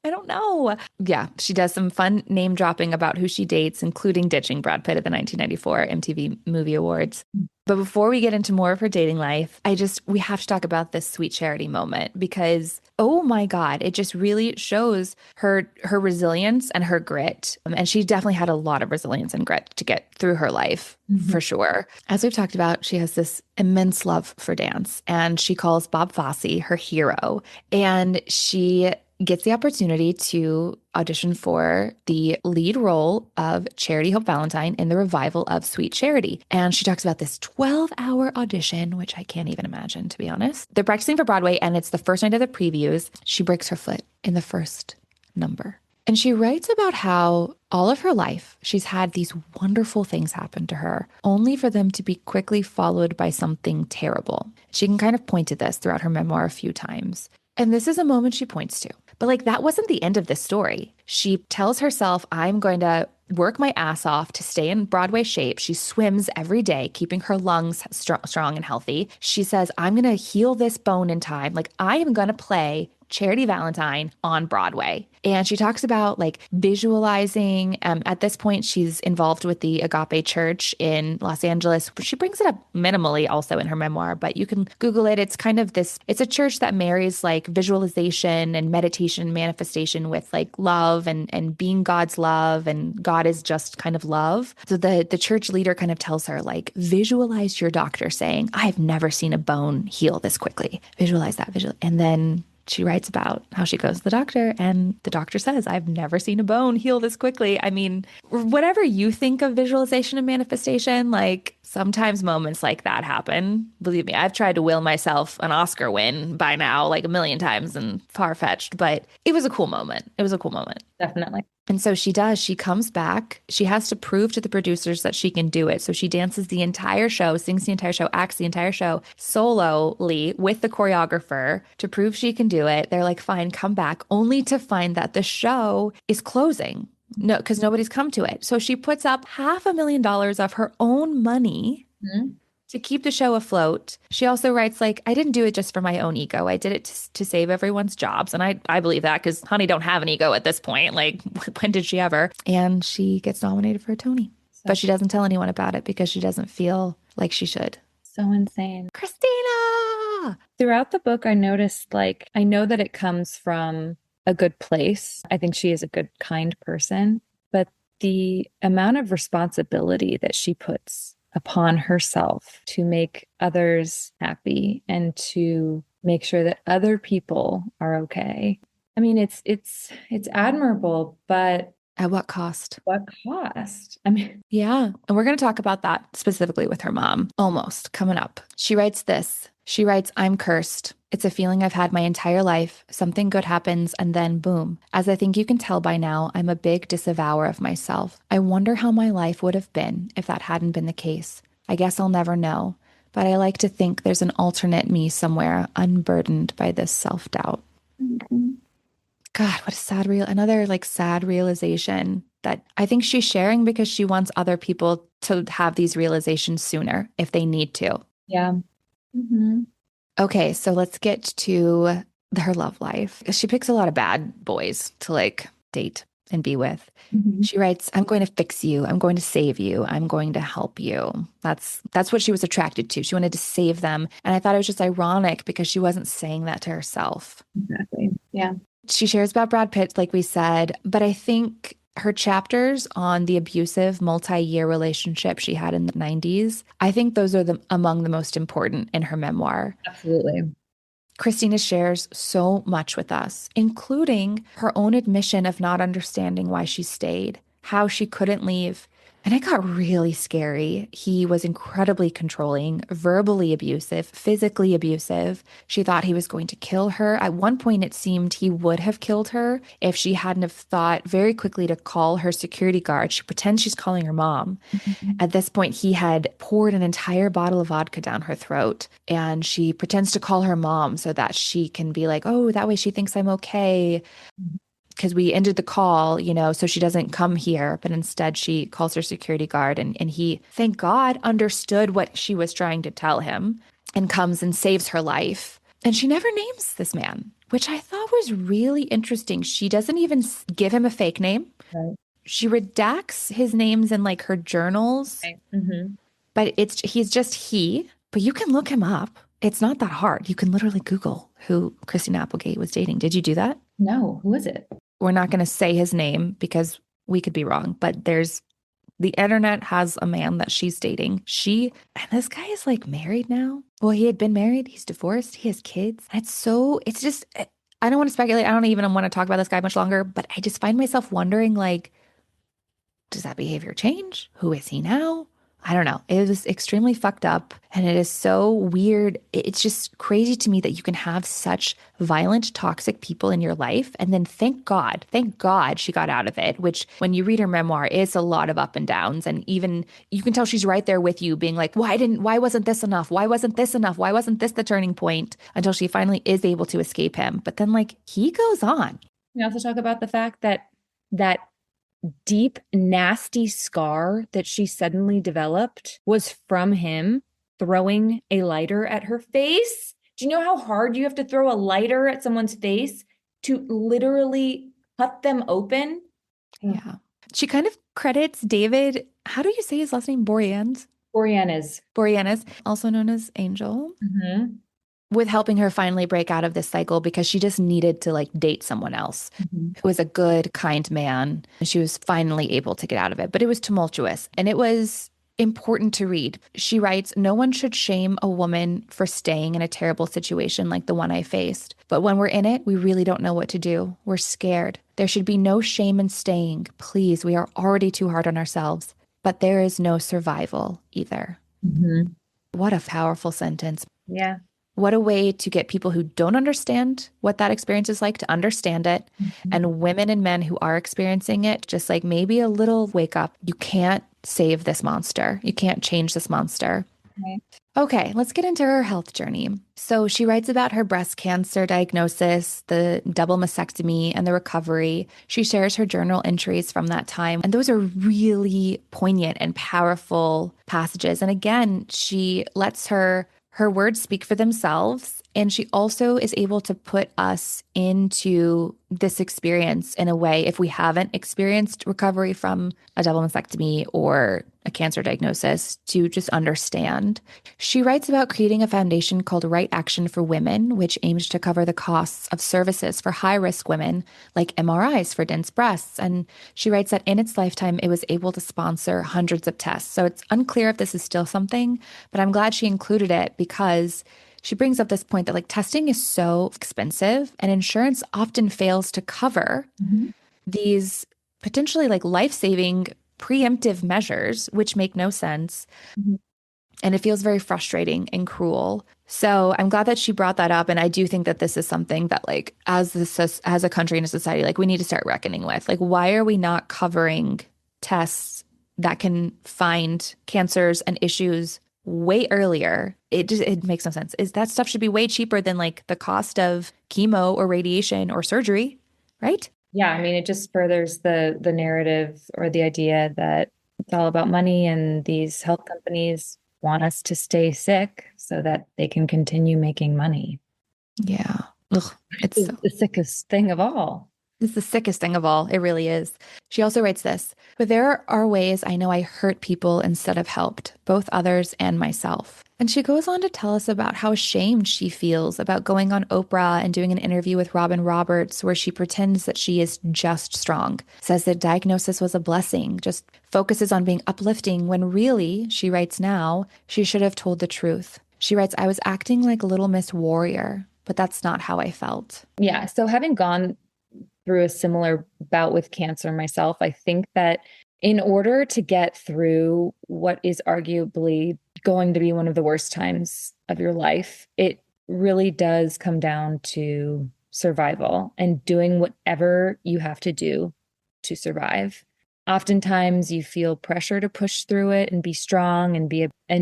I don't know. Yeah, she does some fun name dropping about who she dates, including ditching Brad Pitt at the 1994 MTV Movie Awards. But before we get into more of her dating life, we have to talk about this sweet charity moment because, oh my God, it just really shows her resilience and her grit. And she definitely had a lot of resilience and grit to get through her life, Mhm. for sure. As we've talked about, she has this immense love for dance, and she calls Bob Fosse her hero. And she gets the opportunity to audition for the lead role of Charity Hope Valentine in the revival of Sweet Charity. And she talks about this 12-hour audition, which I can't even imagine, to be honest. They're practicing for Broadway, and it's the first night of the previews. She breaks her foot in the first number. And she writes about how all of her life she's had these wonderful things happen to her, only for them to be quickly followed by something terrible. She can kind of point to this throughout her memoir a few times. And this is a moment she points to. But like that wasn't the end of this story. She tells herself, I'm going to work my ass off to stay in Broadway shape. She swims every day, keeping her lungs strong and healthy. She says, I'm going to heal this bone in time. Like I am going to play Charity Valentine on Broadway. And she talks about like visualizing. At this point, she's involved with the Agape Church in Los Angeles. She brings it up minimally also in her memoir, but you can Google it. It's kind of this, it's a church that marries like visualization and meditation, manifestation with like love and being God's love. And God is just kind of love. So the church leader kind of tells her, like, visualize your doctor saying, I've never seen a bone heal this quickly. Visualize that visual. And then she writes about how she goes to the doctor and the doctor says, I've never seen a bone heal this quickly. I mean, whatever you think of visualization and manifestation, like sometimes moments like that happen. Believe me, I've tried to will myself an Oscar win by now, like a million times and far-fetched, but it was a cool moment. It was a cool moment. Definitely. And so she does. She comes back. She has to prove to the producers that she can do it. So she dances the entire show, sings the entire show, acts the entire show solely with the choreographer to prove she can do it. They're like, fine, come back, only to find that the show is closing. No, because nobody's come to it. So she puts up $500,000 of her own money to keep the show afloat. She also writes, like, I didn't do it just for my own ego. I did it to save everyone's jobs. And I believe that because honey don't have an ego at this point. Like, when did she ever? And she gets nominated for a Tony. But she doesn't tell anyone about it because she doesn't feel like she should. So insane. Christina! Throughout the book, I noticed, like, I know that it comes from a good place. I think she is a good, kind person, but the amount of responsibility that she puts upon herself to make others happy and to make sure that other people are okay. I mean, it's admirable, but At what cost? what cost? I mean, yeah. And we're going to talk about that specifically with her mom, almost coming up. She writes this. She writes, I'm cursed. It's a feeling I've had my entire life. Something good happens and then boom. As I think you can tell by now, I'm a big disavower of myself. I wonder how my life would have been if that hadn't been the case. I guess I'll never know. But I like to think there's an alternate me somewhere unburdened by this self-doubt. God, what a another like sad realization that I think she's sharing because she wants other people to have these realizations sooner if they need to. yeah. Mm-hmm. Okay, so let's get to her love life. She picks a lot of bad boys to like date and be with. Mm-hmm. She writes, I'm going to fix you. I'm going to save you. I'm going to help you. That's what she was attracted to. She wanted to save them. And I thought it was just ironic because she wasn't saying that to herself. Exactly. Yeah. She shares about Brad Pitt, like we said, but I think her chapters on the abusive multi-year relationship she had in the 90s, I think those are among the most important in her memoir. Absolutely. Christina shares so much with us, including her own admission of not understanding why she stayed, how she couldn't leave. And it got really scary. He was incredibly controlling, verbally abusive, physically abusive. She thought he was going to kill her. At one point, it seemed he would have killed her if she hadn't have thought very quickly to call her security guard. She pretends she's calling her mom. Mm-hmm. At this point, he had poured an entire bottle of vodka down her throat, and she pretends to call her mom so that she can be like, oh, that way she thinks I'm okay. Because we ended the call, so she doesn't come here, but instead she calls her security guard and he, thank God, understood what she was trying to tell him and comes and saves her life. And she never names this man, which I thought was really interesting. She doesn't even give him a fake name. Right. She redacts his names in like her journals, Right. Mm-hmm. but he's just he, but you can look him up. It's not that hard. You can literally Google who Christina Applegate was dating. Did you do that? No, who is it? We're not going to say his name because we could be wrong, but the internet has a man that she's dating. And this guy is like married now. Well, he had been married. He's divorced. He has kids. It's just, I don't want to speculate. I don't even want to talk about this guy much longer, but I just find myself wondering, like, does that behavior change? Who is he now? I don't know. It was extremely fucked up and it is so weird. It's just crazy to me that you can have such violent, toxic people in your life. And then thank God she got out of it, which when you read her memoir, it's a lot of up and downs. And even you can tell she's right there with you being like, why wasn't this enough? Why wasn't this enough? Why wasn't this the turning point until she finally is able to escape him? But then like he goes on. We also talk about the fact that that deep, nasty scar that she suddenly developed was from him throwing a lighter at her face. Do you know how hard you have to throw a lighter at someone's face to literally cut them open? Yeah. She kind of credits David, how do you say his last name? Oriana's. Boreanaz, also known as Angel, Mm-hmm. with helping her finally break out of this cycle because she just needed to like date someone else Mm-hmm. who was a good, kind man. She was finally able to get out of it, but it was tumultuous and it was important to read. She writes, "No one should shame a woman for staying in a terrible situation like the one I faced. But when we're in it, we really don't know what to do. We're scared. There should be no shame in staying. Please, we are already too hard on ourselves. But there is no survival either." Mm-hmm. What a powerful sentence. Yeah. What a way to get people who don't understand what that experience is like to understand it, Mm-hmm. and women and men who are experiencing it, just like maybe a little wake up. You can't save this monster. You can't change this monster. Right. Okay, let's get into her health journey. So she writes about her breast cancer diagnosis, the double mastectomy, and the recovery. She shares her journal entries from that time. And those are really poignant and powerful passages. And again, she lets her words speak for themselves. And she also is able to put us into this experience in a way, if we haven't experienced recovery from a double mastectomy or a cancer diagnosis, to just understand. She writes about creating a foundation called Right Action for Women, which aims to cover the costs of services for high risk women, like MRIs for dense breasts. And she writes that in its lifetime, it was able to sponsor hundreds of tests. So it's unclear if this is still something, but I'm glad she included it because she brings up this point that like testing is so expensive and insurance often fails to cover Mm-hmm. these potentially like life-saving preemptive measures, which make no sense. Mm-hmm. And it feels very frustrating and cruel. So I'm glad that she brought that up. And I do think that this is something that like as a country and a society, like we need to start reckoning with. Like, why are we not covering tests that can find cancers and issues way earlier? It makes no sense. Is that stuff should be way cheaper than like the cost of chemo or radiation or surgery, right? Yeah, I mean, it just furthers the narrative or the idea that it's all about money and these health companies want us to stay sick so that they can continue making money. Yeah. Ugh, it's It's so the sickest thing of all. It's the sickest thing of all. It really is. She also writes this, but there are ways I know I hurt people instead of helped, both others and myself. And she goes on to tell us about how ashamed she feels about going on Oprah and doing an interview with Robin Roberts where she pretends that she is just strong, says that diagnosis was a blessing, just focuses on being uplifting when really, she writes now, she should have told the truth. She writes, I was acting like Little Miss Warrior, but that's not how I felt. Yeah. So having gone through a similar bout with cancer myself, I think that in order to get through what is arguably going to be one of the worst times of your life, it really does come down to survival and doing whatever you have to do to survive. Oftentimes you feel pressure to push through it and be strong and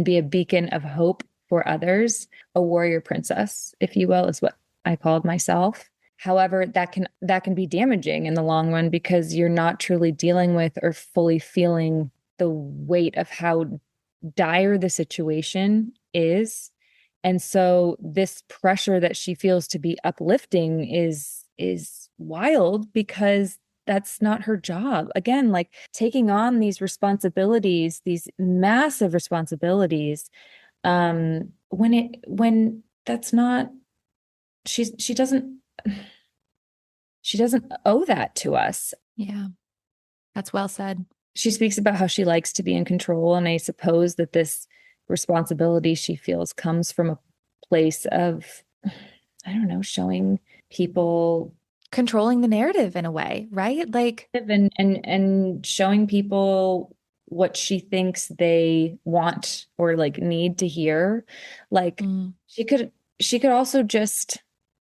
be a beacon of hope for others, a warrior princess, if you will, is what I called myself. However, that can be damaging in the long run because you're not truly dealing with or fully feeling the weight of how dire the situation is. And so this pressure that she feels to be uplifting is wild because that's not her job. Again, like taking on these responsibilities, these massive responsibilities, when that's not she doesn't she doesn't owe that to us. Yeah, that's well said. She speaks about how she likes to be in control, and I suppose that this responsibility she feels comes from a place of, I don't know, showing people Controlling the narrative in a way, right? Like, and showing people what she thinks they want or like need to hear. Like Mm. she could also just,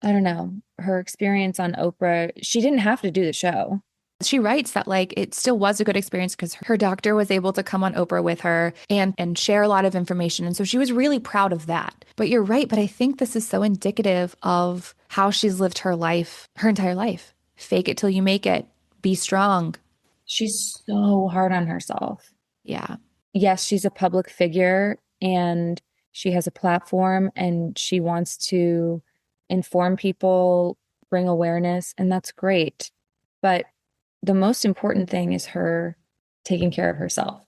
I don't know, her experience on Oprah, she didn't have to do the show. She writes that like it still was a good experience because her doctor was able to come on Oprah with her and share a lot of information. And so she was really proud of that. But you're right. But I think this is so indicative of how she's lived her life, her entire life. Fake it till you make it. Be strong. She's so hard on herself. Yeah. Yes, she's a public figure and she has a platform and she wants to inform people, bring awareness, and that's great. But the most important thing is her taking care of herself.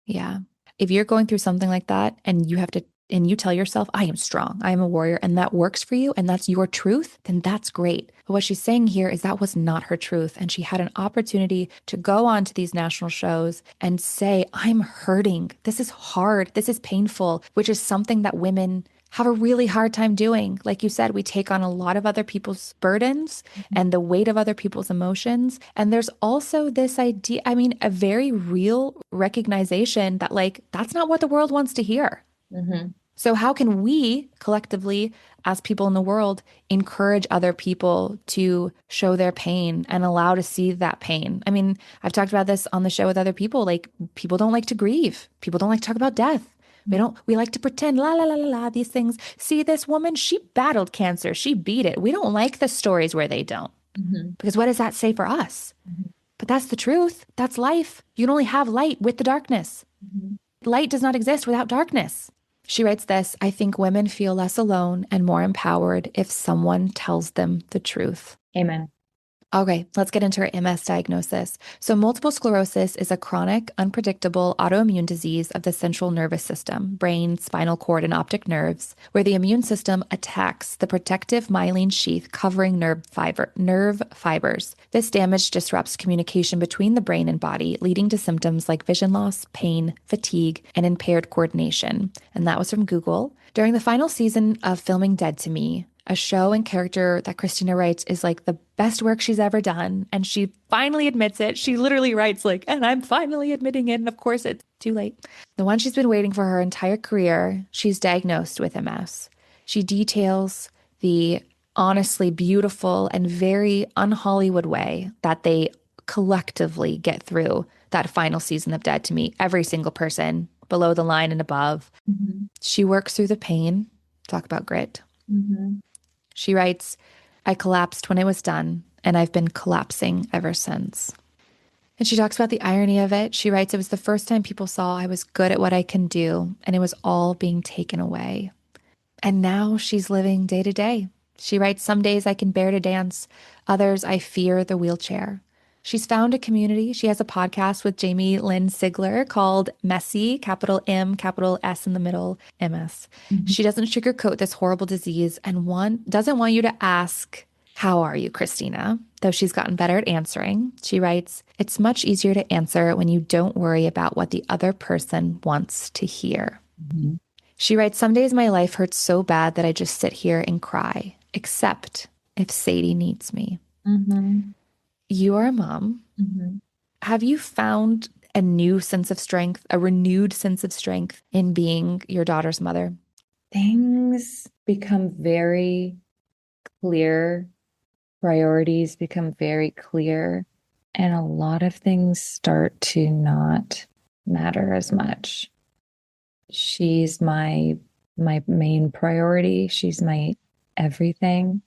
Yeah. If you're going through something like that and you have to, and you tell yourself, I am strong, I am a warrior, and that works for you, and that's your truth, then that's great. But what she's saying here is that was not her truth. And she had an opportunity to go on to these national shows and say, I'm hurting. This is hard. This is painful, which is something that women have a really hard time doing. Like you said, we take on a lot of other people's burdens and the weight of other people's emotions. And there's also this idea, I mean, a very real recognition that, like, that's not what the world wants to hear. Mhm. So, how can we collectively, as people in the world, encourage other people to show their pain and allow to see that pain? I mean, I've talked about this on the show with other people. Like, people don't like to grieve, people don't like to talk about death. We like to pretend, la, la, la, la, la, these things. See, this woman, she battled cancer, she beat it. We don't like the stories where they don't, Mhm. because what does that say for us? Mhm. But that's the truth. That's life. You can only have light with the darkness. Mhm. Light does not exist without darkness. She writes this: I think women feel less alone and more empowered if someone tells them the truth. Amen. Okay, let's get into her MS diagnosis. So, multiple sclerosis is a chronic, unpredictable autoimmune disease of the central nervous system, brain, spinal cord, and optic nerves, where the immune system attacks the protective myelin sheath covering nerve fibers. This damage disrupts communication between the brain and body, leading to symptoms like vision loss, pain, fatigue, and impaired coordination. And that was from Google. During the final season of filming Dead to Me, a show and character that Christina writes is like the best work she's ever done. And she finally admits it. She literally writes like, and I'm finally admitting it. And of course, it's too late. The one she's been waiting for her entire career, she's diagnosed with MS. She details the honestly beautiful and very un-Hollywood way that they collectively get through that final season of Dead to Me. Every single person below the line and above. Mhm. She works through the pain. Talk about grit. Mhm. She writes, I collapsed when it was done, and I've been collapsing ever since. And she talks about the irony of it. She writes, it was the first time people saw I was good at what I can do, and it was all being taken away. And now she's living day to day. She writes, some days I can bear to dance, others I fear the wheelchair. She's found a community. She has a podcast with Jamie Lynn Sigler called Messy, capital M, capital S in the middle, MS. Mhm. She doesn't sugarcoat this horrible disease and doesn't want you to ask, how are you, Christina? Though she's gotten better at answering. She writes, it's much easier to answer when you don't worry about what the other person wants to hear. Mhm. She writes, some days my life hurts so bad that I just sit here and cry, except if Sadie needs me. Mhm. You are a mom. Mhm. Have you found a new sense of strength, a renewed sense of strength in being your daughter's mother? Things become very clear, priorities become very clear, and a lot of things start to not matter as much. She's my main priority. She's my everything.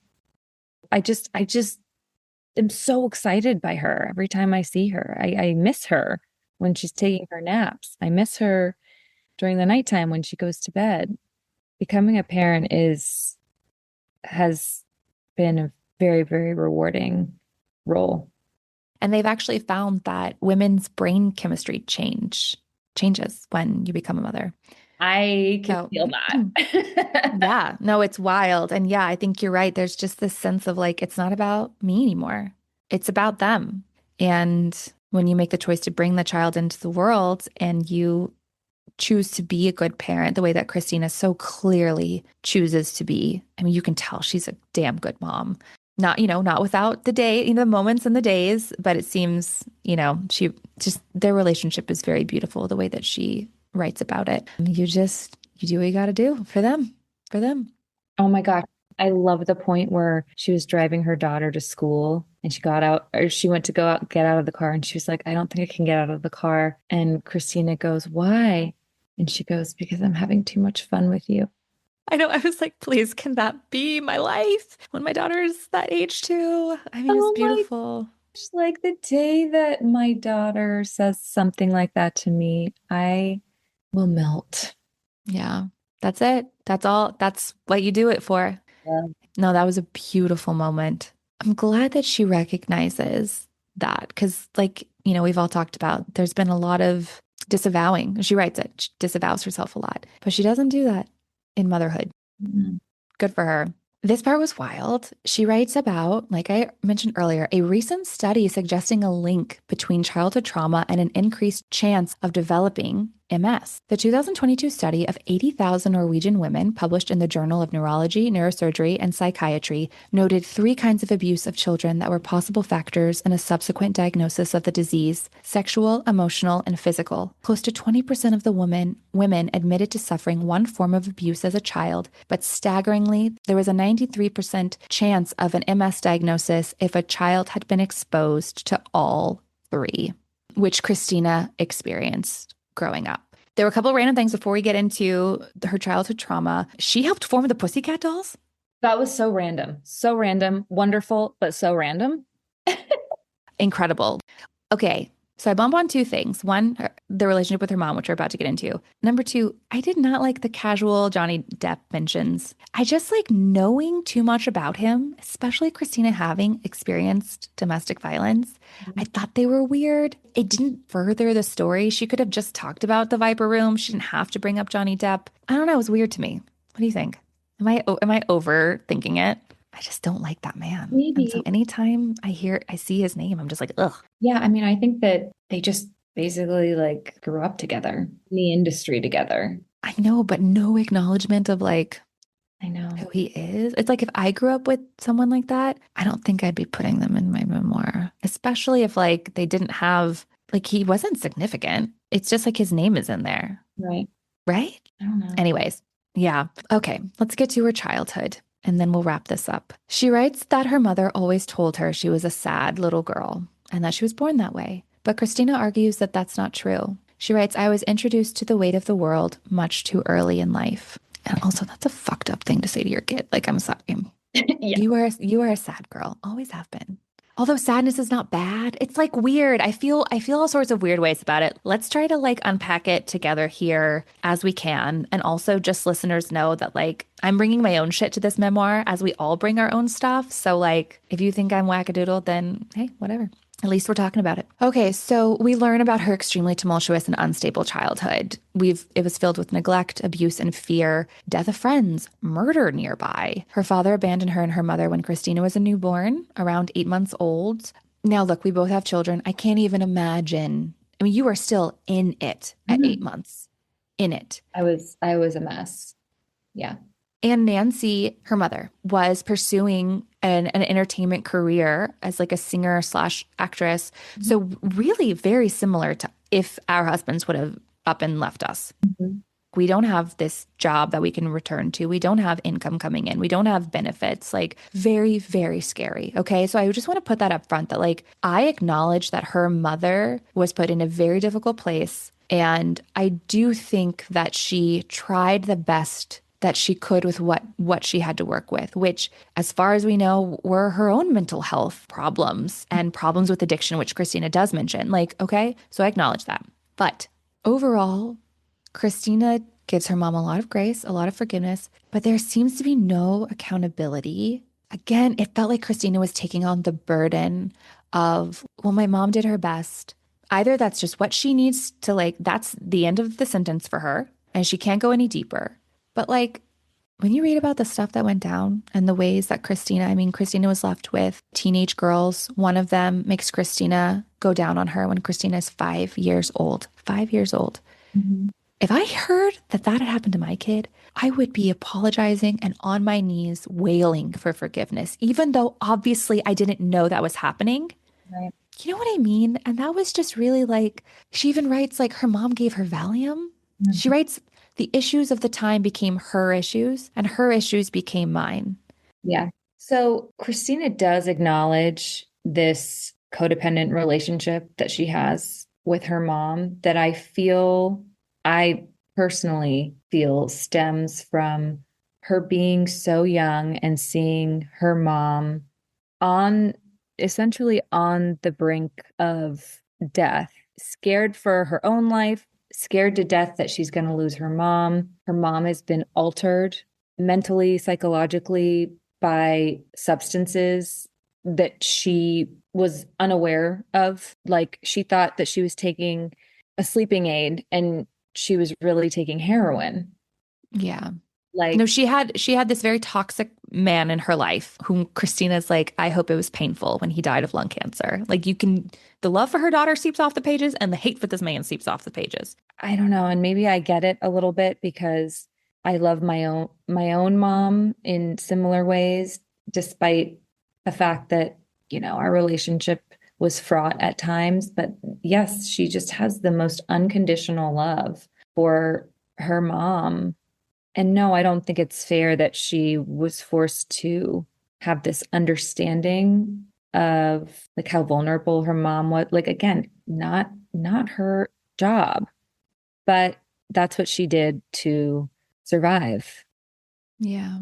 I just am so excited by her every time I see her. I miss her when she's taking her naps. I miss her during the nighttime when she goes to bed. Becoming a parent has been a very, very rewarding role. And they've actually found that women's brain chemistry changes when you become a mother. I can So feel that. yeah, no, it's wild. And yeah, I think you're right. There's just this sense of like, it's not about me anymore. It's about them. And when you make the choice to bring the child into the world and you choose to be a good parent the way that Christina so clearly chooses to be, I mean, you can tell she's a damn good mom. Not, not without the day, the moments and the days, but it seems, she just, their relationship is very beautiful the way that she writes about it. You do what you got to do for them. Oh my gosh. I love the point where she was driving her daughter to school and she got out, or she went to go out, get out of the car. And she was like, I don't think I can get out of the car. And Christina goes, why? And she goes, because I'm having too much fun with you. I know. I was like, please, can that be my life when my daughter's that age too? I mean, it's Oh my beautiful. gosh. Like the day that my daughter says something like that to me, I will melt. Yeah, that's it. That's all. That's what you do it for. Yeah. No, that was a beautiful moment. I'm glad that she recognizes that because, like, we've all talked about there's been a lot of disavowing. She writes it, she disavows herself a lot, but she doesn't do that in motherhood. Mhm. Good for her. This part was wild. She writes about, like I mentioned earlier, a recent study suggesting a link between childhood trauma and an increased chance of developing MS. The 2022 study of 80,000 Norwegian women, published in the Journal of Neurology, Neurosurgery, and Psychiatry, noted 3 kinds of abuse of children that were possible factors in a subsequent diagnosis of the disease: sexual, emotional, and physical. Close to 20% of the women admitted to suffering one form of abuse as a child, but staggeringly, there was a 93% chance of an MS diagnosis if a child had been exposed to all 3, which Christina experienced growing up. There were a couple of random things before we get into her childhood trauma. She helped form the Pussycat Dolls. That was so random. So random. Wonderful, but so random. Incredible. Okay, so I bump on 2 things. One, the relationship with her mom, which we're about to get into. Number 2, I did not like the casual Johnny Depp mentions. I just like knowing too much about him, especially Christina having experienced domestic violence. I thought they were weird. It didn't further the story. She could have just talked about the Viper Room. She didn't have to bring up Johnny Depp. I don't know. It was weird to me. What do you think? Am I overthinking it? I just don't like that man. And so Maybe. anytime I see his name, I'm just like, ugh. Yeah, I mean, I think that they just basically like grew up together in the industry together. I know, but no acknowledgement of like I know. who he is. It's like if I grew up with someone like that, I don't think I'd be putting them in my memoir, especially if like they didn't have, like he wasn't significant. It's just like his name is in there, Right. right? I don't know. Anyways, yeah. Okay, let's get to her childhood and then we'll wrap this up. She writes that her mother always told her she was a sad little girl and that she was born that way. But Christina argues that that's not true. She writes, I was introduced to the weight of the world much too early in life. And also, that's a fucked up thing to say to your kid. Like, I'm sorry. Yeah. You are a sad girl. Always have been. Although sadness is not bad, it's like weird. I feel all sorts of weird ways about it. Let's try to like unpack it together here as we can. And also just listeners know that like I'm bringing my own shit to this memoir as we all bring our own stuff. So like if you think I'm wackadoodle, then hey, whatever. At least we're talking about it. Okay, so we learn about her extremely tumultuous and unstable childhood. It was filled with neglect, abuse, and fear, death of friends, murder nearby. Her father abandoned her and her mother when Christina was a newborn, around 8 months old. Now, look, we both have children. I can't even imagine. I mean, you are still in it at 8 months. In it. I was a mess. Yeah. And Nancy, her mother, was pursuing an entertainment career as like a singer slash actress. So really very similar to if our husbands would have up and left us. Mhm. We don't have this job that we can return to. We don't have income coming in. We don't have benefits. Like very, very scary. Okay. So I just want to put that up front that like I acknowledge that her mother was put in a very difficult place. And I do think that she tried the best that she could with what she had to work with, which, as far as we know, were her own mental health problems and problems with addiction, which Christina does mention. Like, okay, so I acknowledge that. But overall, Christina gives her mom a lot of grace, a lot of forgiveness, but there seems to be no accountability. Again, it felt like Christina was taking on the burden of, well, my mom did her best. Either that's just what she needs to like, that's the end of the sentence for her, and she can't go any deeper. But like when you read about the stuff that went down and the ways that Christina was left with teenage girls. One of them makes Christina go down on her when Christina is 5 years old. 5 years old. Mhm. If I heard that that had happened to my kid, I would be apologizing and on my knees wailing for forgiveness, even though obviously I didn't know that was happening. Right. You know what I mean? And that was just really like, she even writes like her mom gave her Valium. She Mhm. writes, the issues of the time became her issues, and her issues became mine. Yeah. So Christina does acknowledge this codependent relationship that she has with her mom that I personally feel stems from her being so young and seeing her mom on essentially on the brink of death, scared for her own life, scared to death that she's going to lose her mom. Her mom has been altered mentally, psychologically by substances that she was unaware of. Like she thought that she was taking a sleeping aid and she was really taking heroin. Yeah. No, Like, she had this very toxic man in her life whom Christina's like, I hope it was painful when he died of lung cancer. Like you can the love for her daughter seeps off the pages and the hate for this man seeps off the pages. I don't know, and maybe I get it a little bit because I love my own mom in similar ways, despite the fact that, our relationship was fraught at times. But yes, she just has the most unconditional love for her mom. And no, I don't think it's fair that she was forced to have this understanding of like how vulnerable her mom was. Like again, not her job, but that's what she did to survive. Yeah.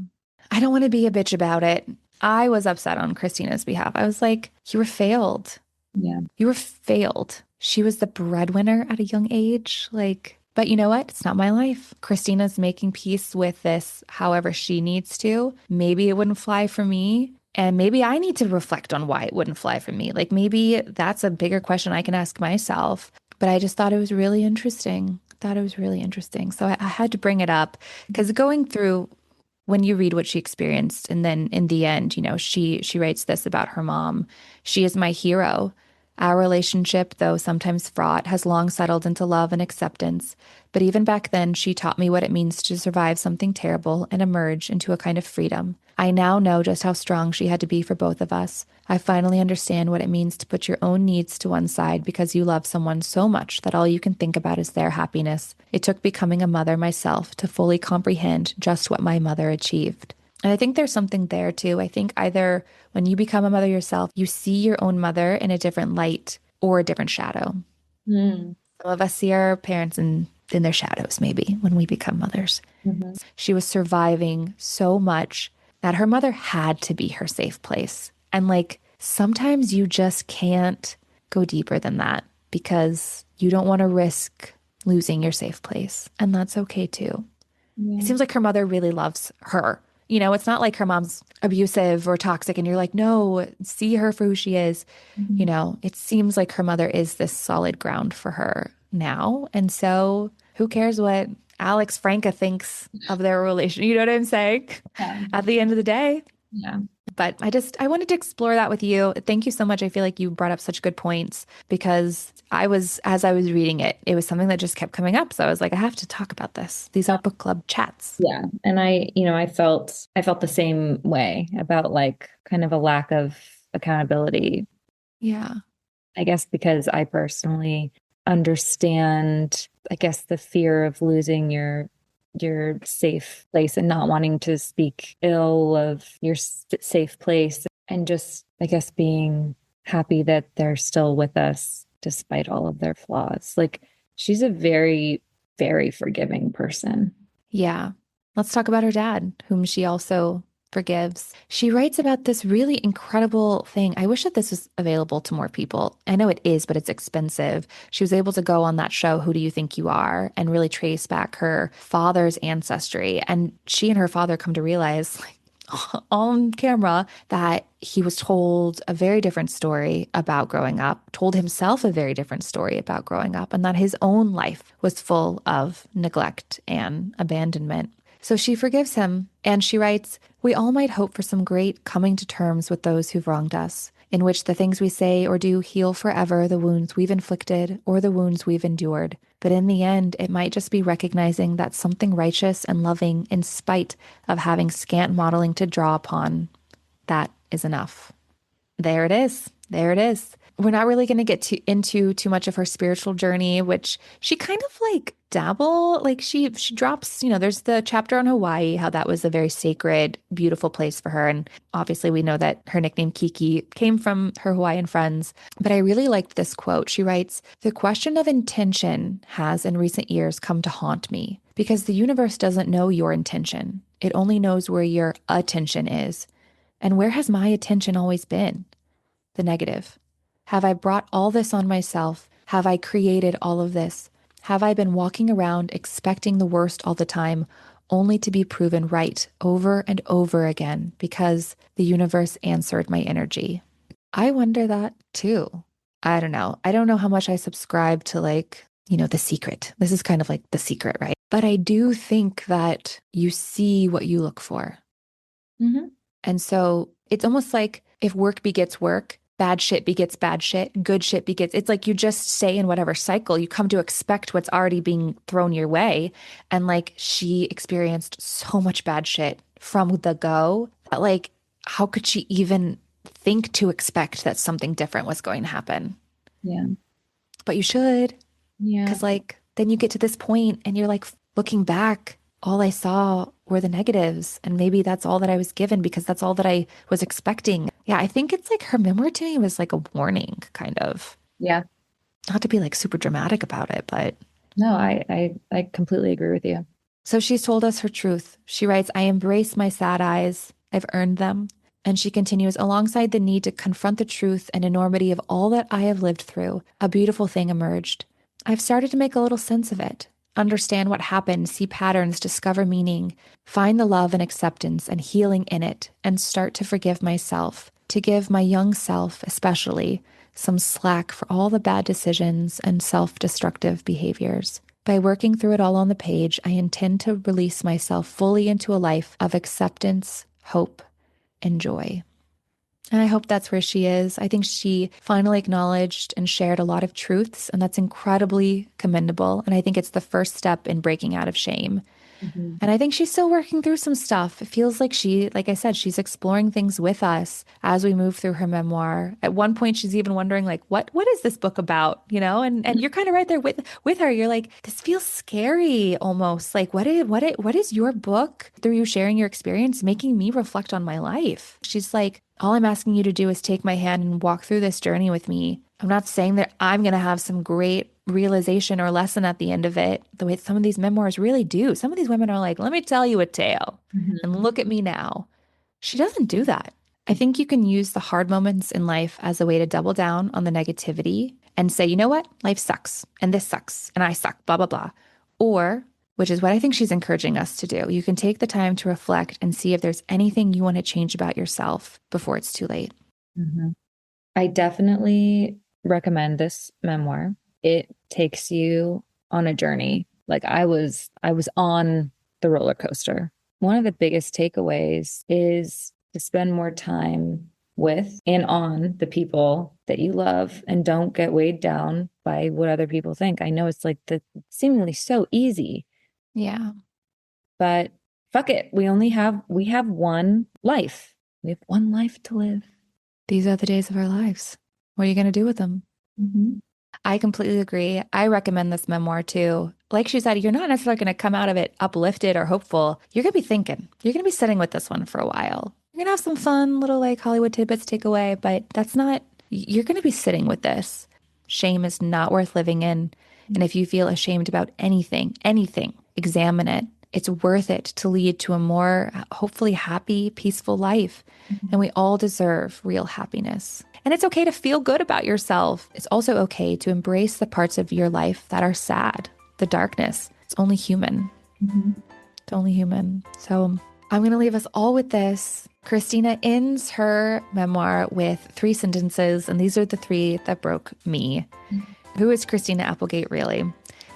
I don't want to be a bitch about it. I was upset on Christina's behalf. I was like, you were failed. Yeah. You were failed. She was the breadwinner at a young age. Like, but you know what? It's not my life. Christina's making peace with this however she needs to. Maybe it wouldn't fly for me. And maybe I need to reflect on why it wouldn't fly for me. Like, maybe that's a bigger question I can ask myself. But I just thought it was really interesting. Thought it was really interesting. So I had to bring it up because going through when you read what she experienced and then in the end, she writes this about her mom. She is my hero. Our relationship, though sometimes fraught, has long settled into love and acceptance. But even back then, she taught me what it means to survive something terrible and emerge into a kind of freedom. I now know just how strong she had to be for both of us. I finally understand what it means to put your own needs to one side because you love someone so much that all you can think about is their happiness. It took becoming a mother myself to fully comprehend just what my mother achieved. And I think there's something there too. I think either when you become a mother yourself, you see your own mother in a different light or a different shadow. Mm. Some of us see our parents in their shadows, maybe when we become mothers. Mhm. She was surviving so much that her mother had to be her safe place. And like sometimes you just can't go deeper than that because you don't want to risk losing your safe place. And that's okay too. It Yeah. seems like her mother really loves her. It's not like her mom's abusive or toxic and you're like, no, see her for who she is. Mhm. It seems like her mother is this solid ground for her now. And so who cares what Alex Franca thinks of their relation? You know what I'm saying? Yeah. At the end of the day. Yeah. But I wanted to explore that with you. Thank you so much. I feel like you brought up such good points because as I was reading it, it was something that just kept coming up. So I was like, I have to talk about this. These are book club chats. Yeah. And I felt the same way about like kind of a lack of accountability. Yeah. I guess because I personally understand, I guess, the fear of losing your safe place and not wanting to speak ill of your safe place and just, I guess, being happy that they're still with us despite all of their flaws. Like she's a very, very forgiving person. Yeah. Let's talk about her dad, whom she also forgives. She writes about this really incredible thing. I wish that this was available to more people. I know it is, but it's expensive. She was able to go on that show, Who Do You Think You Are, and really trace back her father's ancestry. And she and her father come to realize, like, on camera that he was told a very different story about growing up, told himself a very different story about growing up, and that his own life was full of neglect and abandonment. So she forgives him and she writes, we all might hope for some great coming to terms with those who've wronged us. in which the things we say or do heal forever the wounds we've inflicted or the wounds we've endured. But in the end, it might just be recognizing that something righteous and loving in spite of having scant modeling to draw upon. That is enough. There it is. There it is. We're not really going to get into too much of her spiritual journey, which she kind of like dabble, like she drops, there's the chapter on Hawaii, how that was a very sacred, beautiful place for her. And obviously we know that her nickname Kiki came from her Hawaiian friends. But I really liked this quote. She writes, "The question of intention has in recent years come to haunt me because the universe doesn't know your intention. It only knows where your attention is. And where has my attention always been? The negative. Have I brought all this on myself? Have I created all of this? Have I been walking around expecting the worst all the time, only to be proven right over and over again because the universe answered my energy?" I wonder that too. I don't know. I don't know how much I subscribe to The Secret. This is kind of like The Secret, right? But I do think that you see what you look for. Mm-hmm. And so it's almost like if work begets work, bad shit begets bad shit, good shit begets, it's like you just stay in whatever cycle. You come to expect what's already being thrown your way. And like she experienced so much bad shit from the go that like, how could she even think to expect that something different was going to happen? Yeah. But you should, Yeah. because like then you get to this point and you're like looking back, all I saw were the negatives. And maybe that's all that I was given because that's all that I was expecting. Yeah, I think it's like her memoir to me was like a warning, kind of. Yeah. Not to be like super dramatic about it, but. No, I completely agree with you. So she's told us her truth. She writes, "I embrace my sad eyes. I've earned them." And she continues, "Alongside the need to confront the truth and enormity of all that I have lived through, a beautiful thing emerged. I've started to make a little sense of it, understand what happened, see patterns, discover meaning, find the love and acceptance and healing in it, and start to forgive myself, to give my young self, especially, some slack for all the bad decisions and self-destructive behaviors. By working through it all on the page, I intend to release myself fully into a life of acceptance, hope, and joy." And I hope that's where she is. I think she finally acknowledged and shared a lot of truths, and that's incredibly commendable. And I think it's the first step in breaking out of shame. Mm-hmm. And I think she's still working through some stuff. It feels like like I said, she's exploring things with us as we move through her memoir. At one point, she's even wondering, like, what is this book about? And you're kind of right there with her. You're like, this feels scary almost. Like, what is your book through you sharing your experience making me reflect on my life? She's like, all I'm asking you to do is take my hand and walk through this journey with me. I'm not saying that I'm going to have some great realization or lesson at the end of it, the way some of these memoirs really do. Some of these women are like, let me tell you a tale and look at me now. She doesn't do that. I think you can use the hard moments in life as a way to double down on the negativity and say, you know what? Life sucks and this sucks and I suck, blah, blah, blah. Or, which is what I think she's encouraging us to do, you can take the time to reflect and see if there's anything you want to change about yourself before it's too late. Mm-hmm. I definitely recommend this memoir. It takes you on a journey. Like I was on the roller coaster. One of the biggest takeaways is to spend more time with and on the people that you love and don't get weighed down by what other people think. I know it's like seemingly so easy. Yeah. But fuck it. We have one life. We have one life to live. These are the days of our lives. What are you going to do with them? Mm-hmm. I completely agree. I recommend this memoir too. Like she said, you're not necessarily going to come out of it uplifted or hopeful. You're going to be thinking. You're going to be sitting with this one for a while. You're going to have some fun little like Hollywood tidbits take away, but you're going to be sitting with this. Shame is not worth living in. And if you feel ashamed about anything, examine it. It's worth it to lead to a more hopefully happy, peaceful life. And we all deserve real happiness. And it's okay to feel good about yourself. It's also okay to embrace the parts of your life that are sad, the darkness. It's only human. Mm-hmm. It's only human. So I'm going to leave us all with this. Christina ends her memoir with 3 sentences, and these are the 3 that broke me. Mm-hmm. Who is Christina Applegate, really?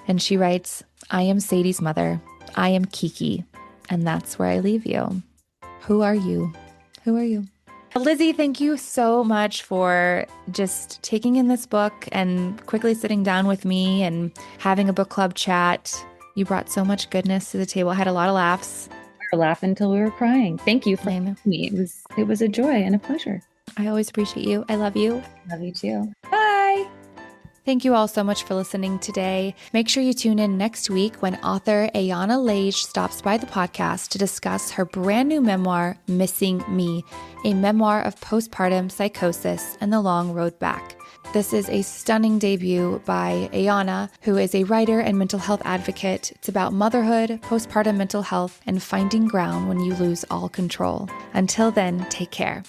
And she writes, "I am Sadie's mother. I am Kiki. And that's where I leave you. Who are you? Who are you?" Lizzie, thank you so much for just taking in this book and quickly sitting down with me and having a book club chat. You brought so much goodness to the table. I had a lot of laughs. We were laughing until we were crying. Thank you for having me. It was a joy and a pleasure. I always appreciate you. I love you. Love you too. Bye. Thank you all so much for listening today. Make sure you tune in next week when author Ayana Lage stops by the podcast to discuss her brand new memoir, Missing Me, a memoir of postpartum psychosis and the long road back. This is a stunning debut by Ayana, who is a writer and mental health advocate. It's about motherhood, postpartum mental health, and finding ground when you lose all control. Until then, take care.